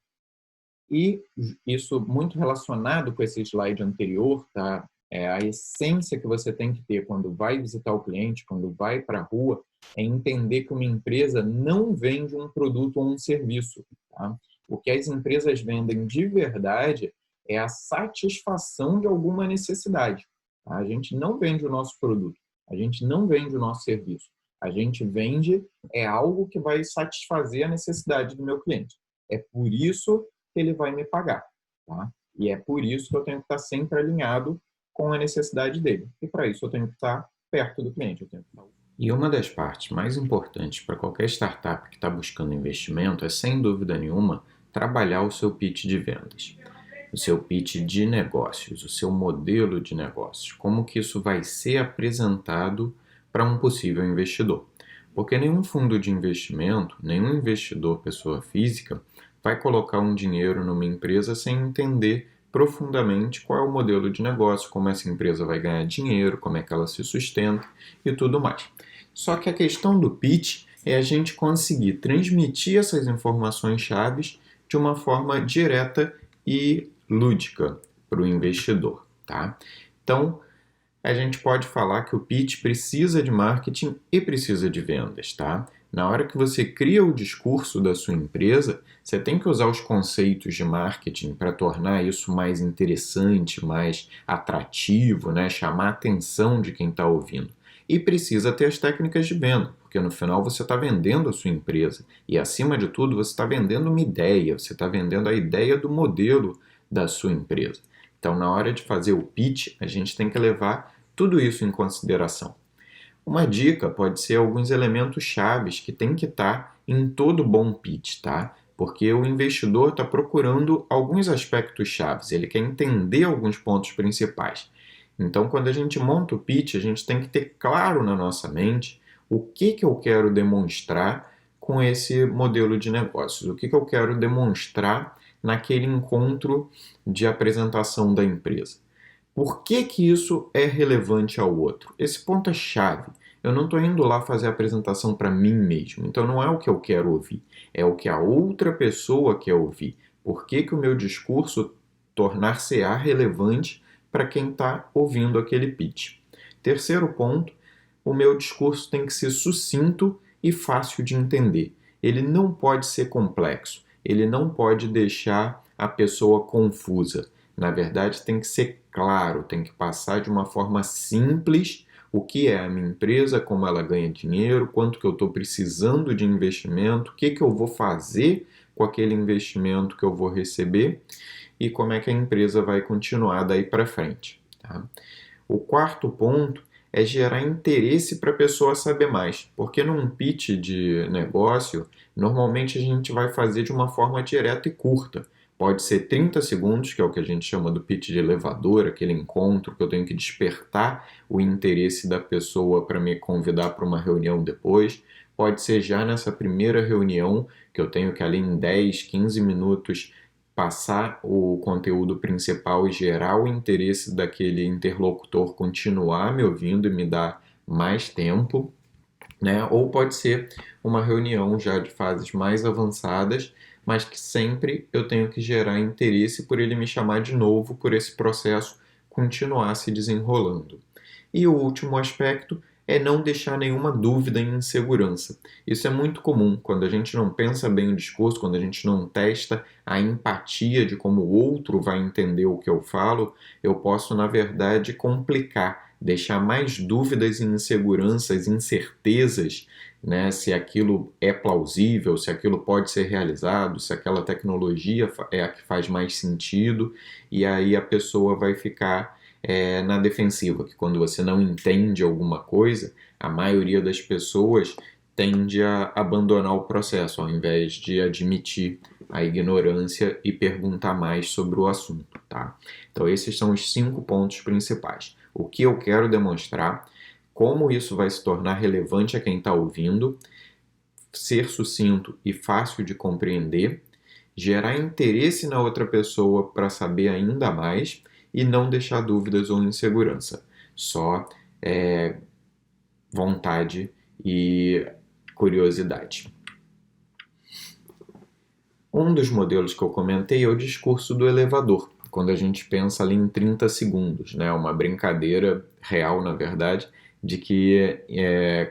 E isso muito relacionado com esse slide anterior, tá? A essência que você tem que ter quando vai visitar o cliente, quando vai para a rua, é entender que uma empresa não vende um produto ou um serviço, tá? O que as empresas vendem de verdade é a satisfação de alguma necessidade, tá? A gente não vende o nosso produto, a gente não vende o nosso serviço. A gente vende algo que vai satisfazer a necessidade do meu cliente. É por isso que ele vai me pagar, tá? E é por isso que eu tenho que estar sempre alinhado com a necessidade dele. E para isso eu tenho que estar perto do cliente. E uma das partes mais importantes para qualquer startup que está buscando investimento é, sem dúvida nenhuma, trabalhar o seu pitch de vendas. O seu pitch de negócios, o seu modelo de negócios. Como que isso vai ser apresentado para um possível investidor. Porque nenhum fundo de investimento, nenhum investidor pessoa física, vai colocar um dinheiro numa empresa sem entender profundamente qual é o modelo de negócio, como essa empresa vai ganhar dinheiro, como é que ela se sustenta e tudo mais. Só que a questão do pitch é a gente conseguir transmitir essas informações chaves de uma forma direta e lúdica para o investidor, tá? Então, a gente pode falar que o pitch precisa de marketing e precisa de vendas, tá? Na hora que você cria o discurso da sua empresa, você tem que usar os conceitos de marketing para tornar isso mais interessante, mais atrativo, né? Chamar a atenção de quem está ouvindo. E precisa ter as técnicas de venda, porque no final você está vendendo a sua empresa. E acima de tudo, você está vendendo uma ideia, você está vendendo a ideia do modelo da sua empresa. Então, na hora de fazer o pitch, a gente tem que levar tudo isso em consideração. Uma dica pode ser alguns elementos chaves que tem que estar em todo bom pitch, tá? Porque o investidor está procurando alguns aspectos chaves, ele quer entender alguns pontos principais. Então, quando a gente monta o pitch, a gente tem que ter claro na nossa mente o que eu quero demonstrar com esse modelo de negócios, o que eu quero demonstrar naquele encontro de apresentação da empresa. Por que isso é relevante ao outro? Esse ponto é chave. Eu não estou indo lá fazer a apresentação para mim mesmo, então não é o que eu quero ouvir, é o que a outra pessoa quer ouvir. Por que o meu discurso tornar-se-á relevante para quem está ouvindo aquele pitch? Terceiro ponto, o meu discurso tem que ser sucinto e fácil de entender. Ele não pode ser complexo. Ele não pode deixar a pessoa confusa. Na verdade, tem que ser claro, tem que passar de uma forma simples o que é a minha empresa, como ela ganha dinheiro, quanto que eu estou precisando de investimento, o que eu vou fazer com aquele investimento que eu vou receber e como é que a empresa vai continuar daí para frente, tá? O quarto ponto é gerar interesse para a pessoa saber mais, porque num pitch de negócio, normalmente a gente vai fazer de uma forma direta e curta. Pode ser 30 segundos, que é o que a gente chama do pitch de elevador, aquele encontro que eu tenho que despertar o interesse da pessoa para me convidar para uma reunião depois. Pode ser já nessa primeira reunião, que eu tenho que ali em 10, 15 minutos passar o conteúdo principal e gerar o interesse daquele interlocutor continuar me ouvindo e me dar mais tempo, né? Ou pode ser uma reunião já de fases mais avançadas, mas que sempre eu tenho que gerar interesse por ele me chamar de novo, por esse processo continuar se desenrolando. E o último aspecto é não deixar nenhuma dúvida e insegurança. Isso é muito comum quando a gente não pensa bem o discurso, quando a gente não testa a empatia de como o outro vai entender o que eu falo, eu posso, na verdade, complicar, deixar mais dúvidas e inseguranças, incertezas, né, se aquilo é plausível, se aquilo pode ser realizado, se aquela tecnologia é a que faz mais sentido, e aí a pessoa vai ficar na defensiva, que quando você não entende alguma coisa, a maioria das pessoas tende a abandonar o processo, ao invés de admitir a ignorância e perguntar mais sobre o assunto, tá? Então esses são os 5 pontos principais. O que eu quero demonstrar, como isso vai se tornar relevante a quem está ouvindo, ser sucinto e fácil de compreender, gerar interesse na outra pessoa para saber ainda mais e não deixar dúvidas ou insegurança. Só vontade e curiosidade. Um dos modelos que eu comentei é o discurso do elevador, quando a gente pensa ali em 30 segundos, né? Uma brincadeira real, na verdade, de que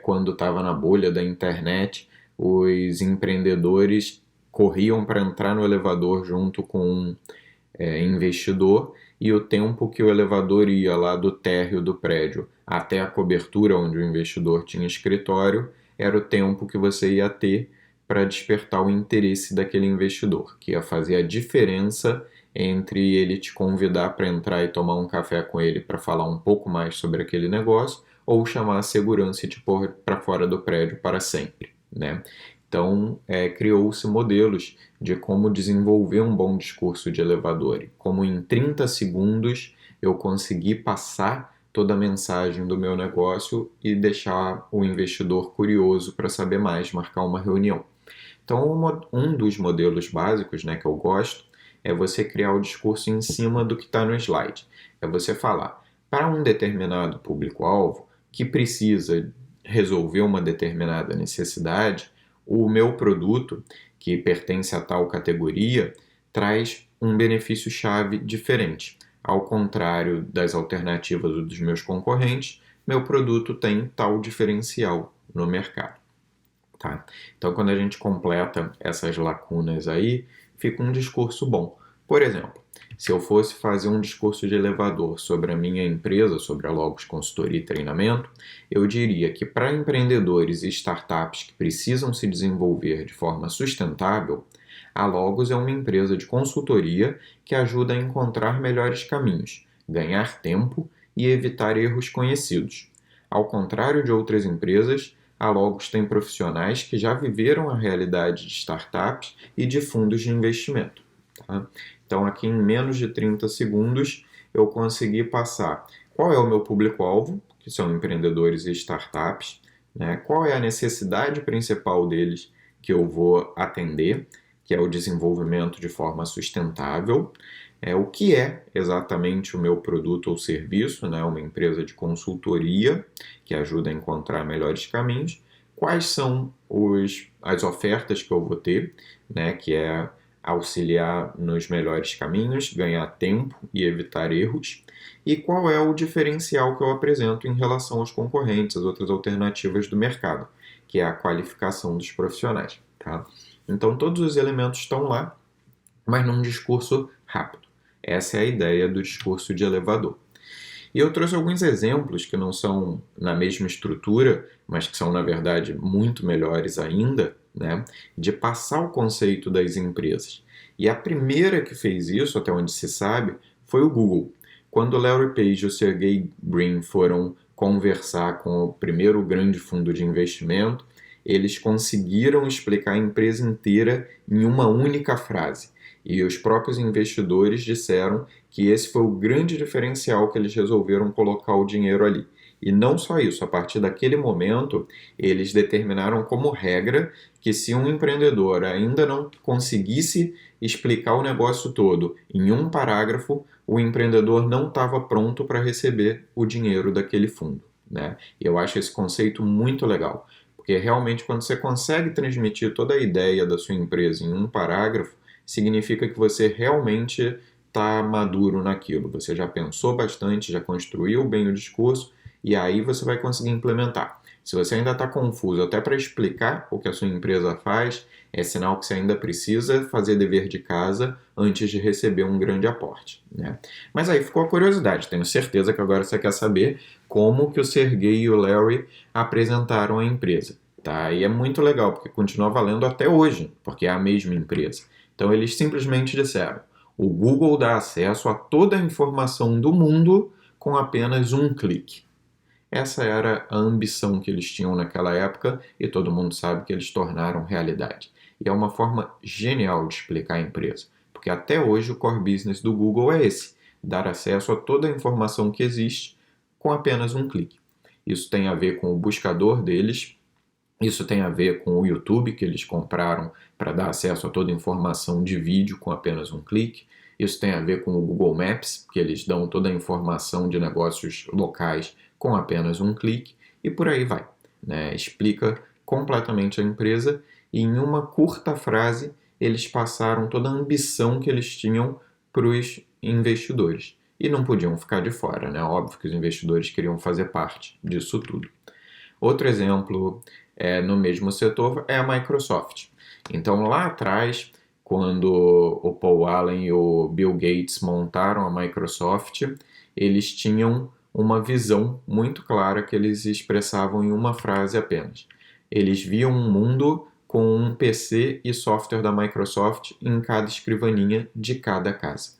quando estava na bolha da internet, os empreendedores corriam para entrar no elevador junto com um investidor, e o tempo que o elevador ia lá do térreo do prédio até a cobertura onde o investidor tinha escritório era o tempo que você ia ter para despertar o interesse daquele investidor, que ia fazer a diferença entre ele te convidar para entrar e tomar um café com ele para falar um pouco mais sobre aquele negócio ou chamar a segurança e te pôr para fora do prédio para sempre, né? Então, criou-se modelos de como desenvolver um bom discurso de elevador, como em 30 segundos eu consegui passar toda a mensagem do meu negócio e deixar o investidor curioso para saber mais, marcar uma reunião. Então, um dos modelos básicos, né, que eu gosto é você criar o discurso em cima do que está no slide. É você falar para um determinado público-alvo que precisa resolver uma determinada necessidade, o meu produto, que pertence a tal categoria, traz um benefício-chave diferente. Ao contrário das alternativas dos meus concorrentes, meu produto tem tal diferencial no mercado. Tá? Então, quando a gente completa essas lacunas aí, fica um discurso bom. Por exemplo, se eu fosse fazer um discurso de elevador sobre a minha empresa, sobre a Logos Consultoria e Treinamento, eu diria que para empreendedores e startups que precisam se desenvolver de forma sustentável, a Logos é uma empresa de consultoria que ajuda a encontrar melhores caminhos, ganhar tempo e evitar erros conhecidos. Ao contrário de outras empresas, a Logos tem profissionais que já viveram a realidade de startups e de fundos de investimento. Tá? Então, aqui em menos de 30 segundos, eu consegui passar qual é o meu público-alvo, que são empreendedores e startups, né? Qual é a necessidade principal deles que eu vou atender, que é o desenvolvimento de forma sustentável, o que é exatamente o meu produto ou serviço, né? Uma empresa de consultoria que ajuda a encontrar melhores caminhos, quais são as ofertas que eu vou ter, né? Que é auxiliar nos melhores caminhos, ganhar tempo e evitar erros, e qual é o diferencial que eu apresento em relação aos concorrentes, as outras alternativas do mercado, que é a qualificação dos profissionais. Tá? Então todos os elementos estão lá, mas num discurso rápido. Essa é a ideia do discurso de elevador. E eu trouxe alguns exemplos que não são na mesma estrutura, mas que são, na verdade, muito melhores ainda, né, de passar o conceito das empresas. E a primeira que fez isso, até onde se sabe, foi o Google. quando o Larry Page e o Sergey Brin foram conversar com o primeiro grande fundo de investimento, eles conseguiram explicar a empresa inteira em uma única frase. E os próprios investidores disseram que esse foi o grande diferencial que eles resolveram colocar o dinheiro ali. E não só isso, a partir daquele momento, eles determinaram como regra que se um empreendedor ainda não conseguisse explicar o negócio todo em um parágrafo, o empreendedor não estava pronto para receber o dinheiro daquele fundo, né? E eu acho esse conceito muito legal, porque realmente quando você consegue transmitir toda a ideia da sua empresa em um parágrafo, significa que você realmente está maduro naquilo. Você já pensou bastante, já construiu bem o discurso, e aí você vai conseguir implementar. Se você ainda está confuso até para explicar o que a sua empresa faz, é sinal que você ainda precisa fazer dever de casa antes de receber um grande aporte, né? Mas aí ficou a curiosidade. Tenho certeza que agora você quer saber como que o Sergey e o Larry apresentaram a empresa, tá? E é muito legal, porque continua valendo até hoje, porque é a mesma empresa. Então eles simplesmente disseram: o Google dá acesso a toda a informação do mundo com apenas um clique. Essa era a ambição que eles tinham naquela época e todo mundo sabe que eles tornaram realidade. E é uma forma genial de explicar a empresa, porque até hoje o core business do Google é esse: dar acesso a toda a informação que existe com apenas um clique. Isso tem a ver com o buscador deles, isso tem a ver com o YouTube que eles compraram para dar acesso a toda a informação de vídeo com apenas um clique. Isso tem a ver com o Google Maps, que eles dão toda a informação de negócios locais com apenas um clique, e por aí vai, né? Explica completamente a empresa e em uma curta frase eles passaram toda a ambição que eles tinham para os investidores. E não podiam ficar de fora, né? Óbvio que os investidores queriam fazer parte disso tudo. Outro exemplo no mesmo setor é a Microsoft. Então lá atrás, quando o Paul Allen e o Bill Gates montaram a Microsoft, eles tinham uma visão muito clara que eles expressavam em uma frase apenas. Eles viam um mundo com um PC e software da Microsoft em cada escrivaninha de cada casa.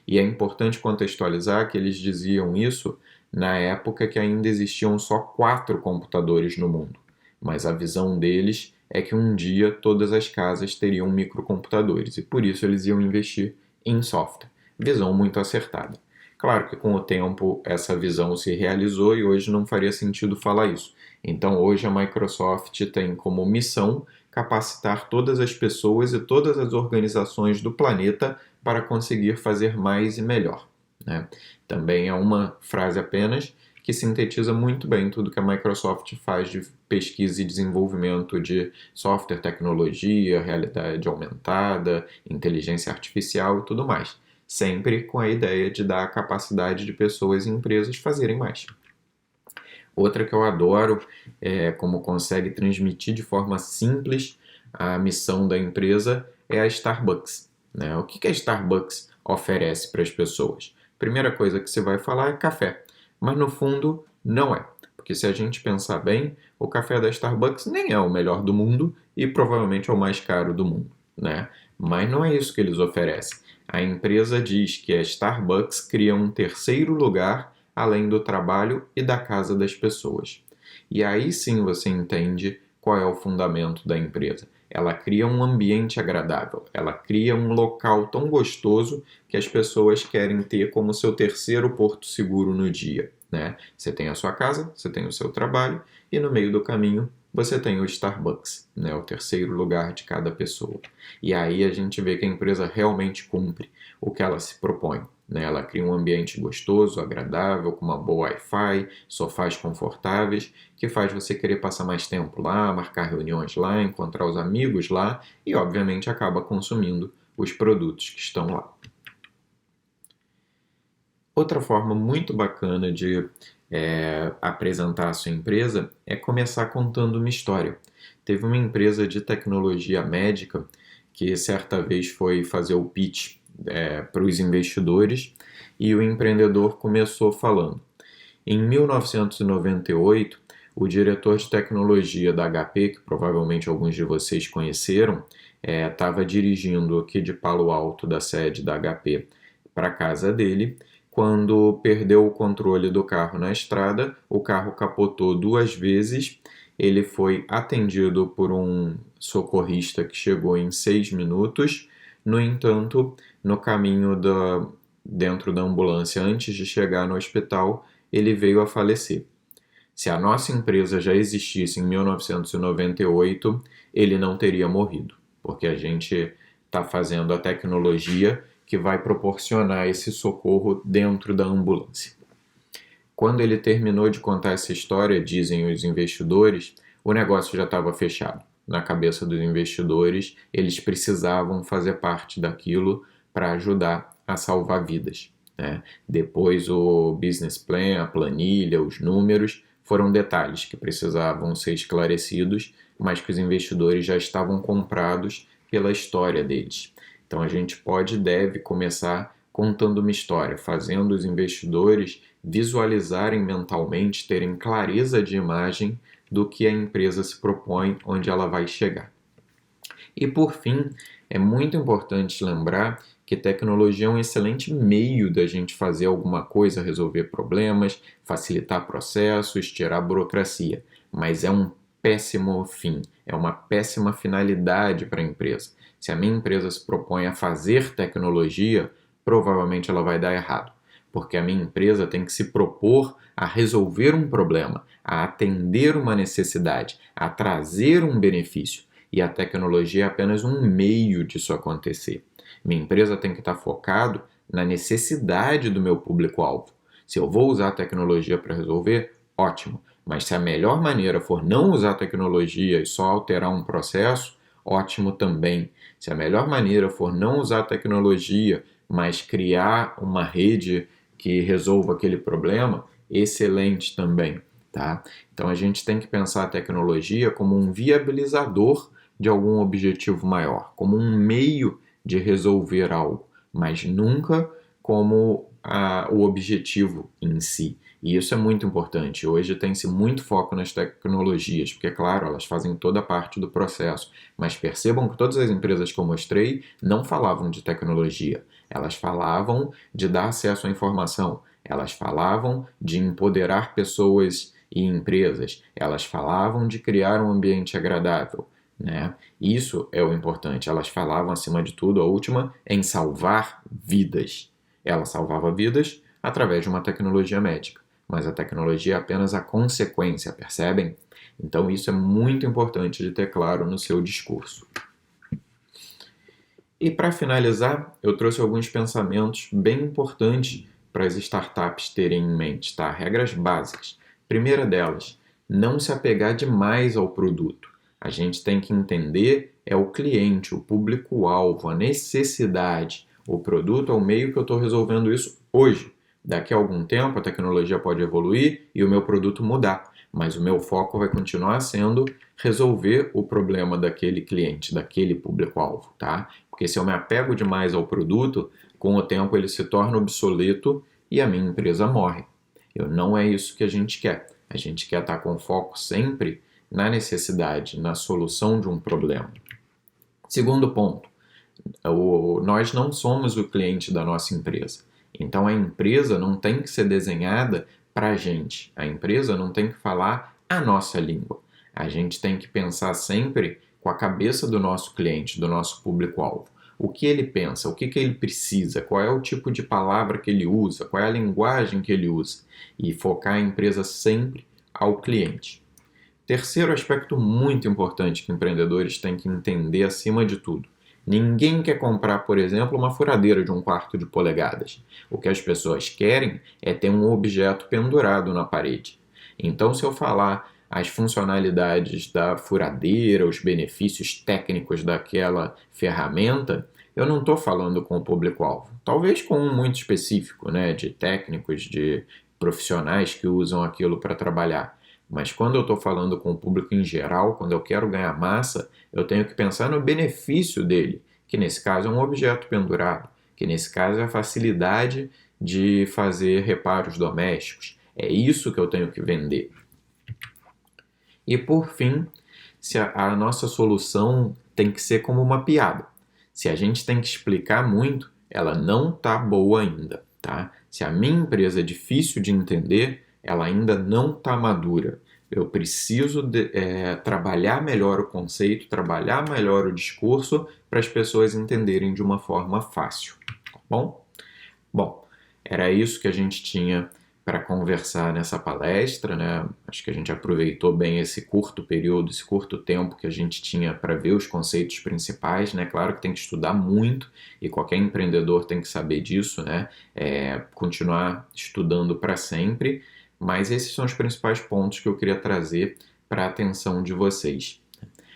E é importante contextualizar que eles diziam isso na época que ainda existiam só 4 computadores no mundo. Mas a visão deles é que um dia todas as casas teriam microcomputadores e por isso eles iam investir em software. Visão muito acertada. Claro que com o tempo essa visão se realizou e hoje não faria sentido falar isso. Então hoje a Microsoft tem como missão capacitar todas as pessoas e todas as organizações do planeta para conseguir fazer mais e melhor, né? Também é uma frase apenas que sintetiza muito bem tudo que a Microsoft faz de pesquisa e desenvolvimento de software, tecnologia, realidade aumentada, inteligência artificial e tudo mais. Sempre com a ideia de dar a capacidade de pessoas e empresas fazerem mais. Outra que eu adoro é como consegue transmitir de forma simples a missão da empresa é a Starbucks, né? O que a Starbucks oferece para as pessoas? Primeira coisa que você vai falar é café, mas no fundo não é. Porque se a gente pensar bem, o café da Starbucks nem é o melhor do mundo e provavelmente é o mais caro do mundo, né? Mas não é isso que eles oferecem. A empresa diz que a Starbucks cria um terceiro lugar além do trabalho e da casa das pessoas. E aí sim você entende qual é o fundamento da empresa. Ela cria um ambiente agradável, ela cria um local tão gostoso que as pessoas querem ter como seu terceiro porto seguro no dia, né? Você tem a sua casa, você tem o seu trabalho e no meio do caminho você tem o Starbucks, né? O terceiro lugar de cada pessoa. E aí a gente vê que a empresa realmente cumpre o que ela se propõe, né? Ela cria um ambiente gostoso, agradável, com uma boa Wi-Fi, sofás confortáveis, que faz você querer passar mais tempo lá, marcar reuniões lá, encontrar os amigos lá e, obviamente, acaba consumindo os produtos que estão lá. Outra forma muito bacana de apresentar a sua empresa é começar contando uma história. Teve uma empresa de tecnologia médica que certa vez foi fazer o pitch para os investidores e o empreendedor começou falando: em 1998, o diretor de tecnologia da HP, que provavelmente alguns de vocês conheceram, estava dirigindo aqui de Palo Alto, da sede da HP, para a casa dele, quando perdeu o controle do carro na estrada, o carro capotou 2 vezes, ele foi atendido por um socorrista que chegou em 6 minutos, no entanto, no caminho dentro da ambulância, antes de chegar no hospital, ele veio a falecer. Se a nossa empresa já existisse em 1998, ele não teria morrido, porque a gente está fazendo a tecnologia que vai proporcionar esse socorro dentro da ambulância. Quando ele terminou de contar essa história, dizem os investidores, o negócio já estava fechado. Na cabeça dos investidores, eles precisavam fazer parte daquilo para ajudar a salvar vidas, né? Depois o business plan, a planilha, os números, foram detalhes que precisavam ser esclarecidos, mas que os investidores já estavam comprados pela história deles. Então a gente pode e deve começar contando uma história, fazendo os investidores visualizarem mentalmente, terem clareza de imagem do que a empresa se propõe, onde ela vai chegar. E por fim, é muito importante lembrar que tecnologia é um excelente meio da gente fazer alguma coisa, resolver problemas, facilitar processos, tirar burocracia, mas é um péssimo fim, é uma péssima finalidade para a empresa. Se a minha empresa se propõe a fazer tecnologia, provavelmente ela vai dar errado, porque a minha empresa tem que se propor a resolver um problema, a atender uma necessidade, a trazer um benefício, e a tecnologia é apenas um meio disso acontecer. Minha empresa tem que estar focado na necessidade do meu público-alvo. Se eu vou usar a tecnologia para resolver, ótimo, mas se a melhor maneira for não usar a tecnologia e só alterar um processo, ótimo também. Se a melhor maneira for não usar a tecnologia, mas criar uma rede que resolva aquele problema, excelente também, tá? Então a gente tem que pensar a tecnologia como um viabilizador de algum objetivo maior, como um meio de resolver algo, mas nunca como o objetivo em si. E isso é muito importante. Hoje tem-se muito foco nas tecnologias, porque, claro, elas fazem toda parte do processo. Mas percebam que todas as empresas que eu mostrei não falavam de tecnologia. Elas falavam de dar acesso à informação. Elas falavam de empoderar pessoas e empresas. Elas falavam de criar um ambiente agradável, né? Isso é o importante. Elas falavam, acima de tudo, a última, em salvar vidas. Ela salvava vidas através de uma tecnologia médica. Mas a tecnologia é apenas a consequência, percebem? Então isso é muito importante de ter claro no seu discurso. E para finalizar, eu trouxe alguns pensamentos bem importantes para as startups terem em mente, tá? Regras básicas. Primeira delas, não se apegar demais ao produto. A gente tem que entender o cliente, o público-alvo, a necessidade. O produto é o meio que eu estou resolvendo isso hoje. Daqui a algum tempo a tecnologia pode evoluir e o meu produto mudar, mas o meu foco vai continuar sendo resolver o problema daquele cliente, daquele público-alvo, tá? Porque se eu me apego demais ao produto, com o tempo ele se torna obsoleto e a minha empresa morre. Não é isso que a gente quer. A gente quer estar com foco sempre na necessidade, na solução de um problema. Segundo ponto, nós não somos o cliente da nossa empresa. Então a empresa não tem que ser desenhada para a gente. A empresa não tem que falar a nossa língua. A gente tem que pensar sempre com a cabeça do nosso cliente, do nosso público-alvo. O que ele pensa, o que ele precisa, qual é o tipo de palavra que ele usa, qual é a linguagem que ele usa. E focar a empresa sempre ao cliente. Terceiro aspecto muito importante que empreendedores têm que entender acima de tudo. Ninguém quer comprar, por exemplo, uma furadeira de 1/4 polegadas. O que as pessoas querem é ter um objeto pendurado na parede. Então, se eu falar as funcionalidades da furadeira, os benefícios técnicos daquela ferramenta, eu não estou falando com o público-alvo. Talvez com um muito específico, né, de técnicos, de profissionais que usam aquilo para trabalhar. Mas quando eu estou falando com o público em geral, quando eu quero ganhar massa, eu tenho que pensar no benefício dele, que nesse caso é um objeto pendurado, que nesse caso é a facilidade de fazer reparos domésticos. É isso que eu tenho que vender. E por fim, se a nossa solução tem que ser como uma piada. Se a gente tem que explicar muito, ela não está boa ainda, tá? Se a minha empresa é difícil de entender, ela ainda não está madura. Eu preciso trabalhar melhor o conceito, trabalhar melhor o discurso para as pessoas entenderem de uma forma fácil. Tá bom? Bom, era isso que a gente tinha para conversar nessa palestra, né? Acho que a gente aproveitou bem esse curto período, esse curto tempo que a gente tinha para ver os conceitos principais, né? Claro que tem que estudar muito e qualquer empreendedor tem que saber disso, né? Continuar estudando para sempre, mas esses são os principais pontos que eu queria trazer para a atenção de vocês.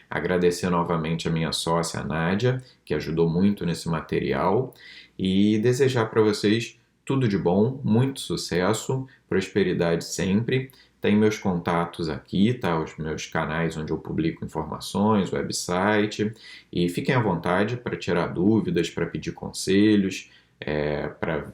Agradecer novamente a minha sócia, a Nádia, que ajudou muito nesse material, e desejar para vocês tudo de bom, muito sucesso, prosperidade sempre. Tem meus contatos aqui, tá? Os meus canais onde eu publico informações, website, e fiquem à vontade para tirar dúvidas, para pedir conselhos, para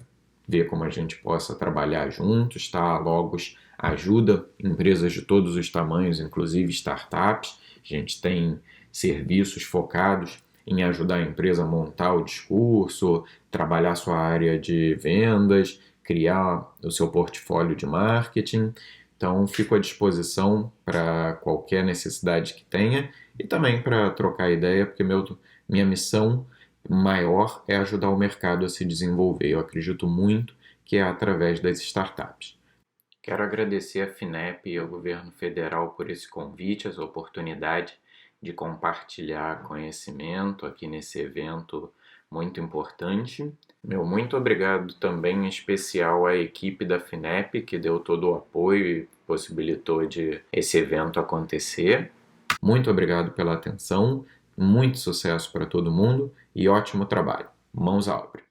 ver como a gente possa trabalhar juntos, tá? A Logos ajuda empresas de todos os tamanhos, inclusive startups. A gente tem serviços focados em ajudar a empresa a montar o discurso, trabalhar sua área de vendas, criar o seu portfólio de marketing. Então, fico à disposição para qualquer necessidade que tenha e também para trocar ideia, porque minha missão maior é ajudar o mercado a se desenvolver. Eu acredito muito que é através das startups. Quero agradecer à FINEP e ao governo federal por esse convite, essa oportunidade de compartilhar conhecimento aqui nesse evento muito importante. Muito obrigado também em especial à equipe da FINEP, que deu todo o apoio e possibilitou esse evento acontecer. Muito obrigado pela atenção, muito sucesso para todo mundo e ótimo trabalho. Mãos à obra!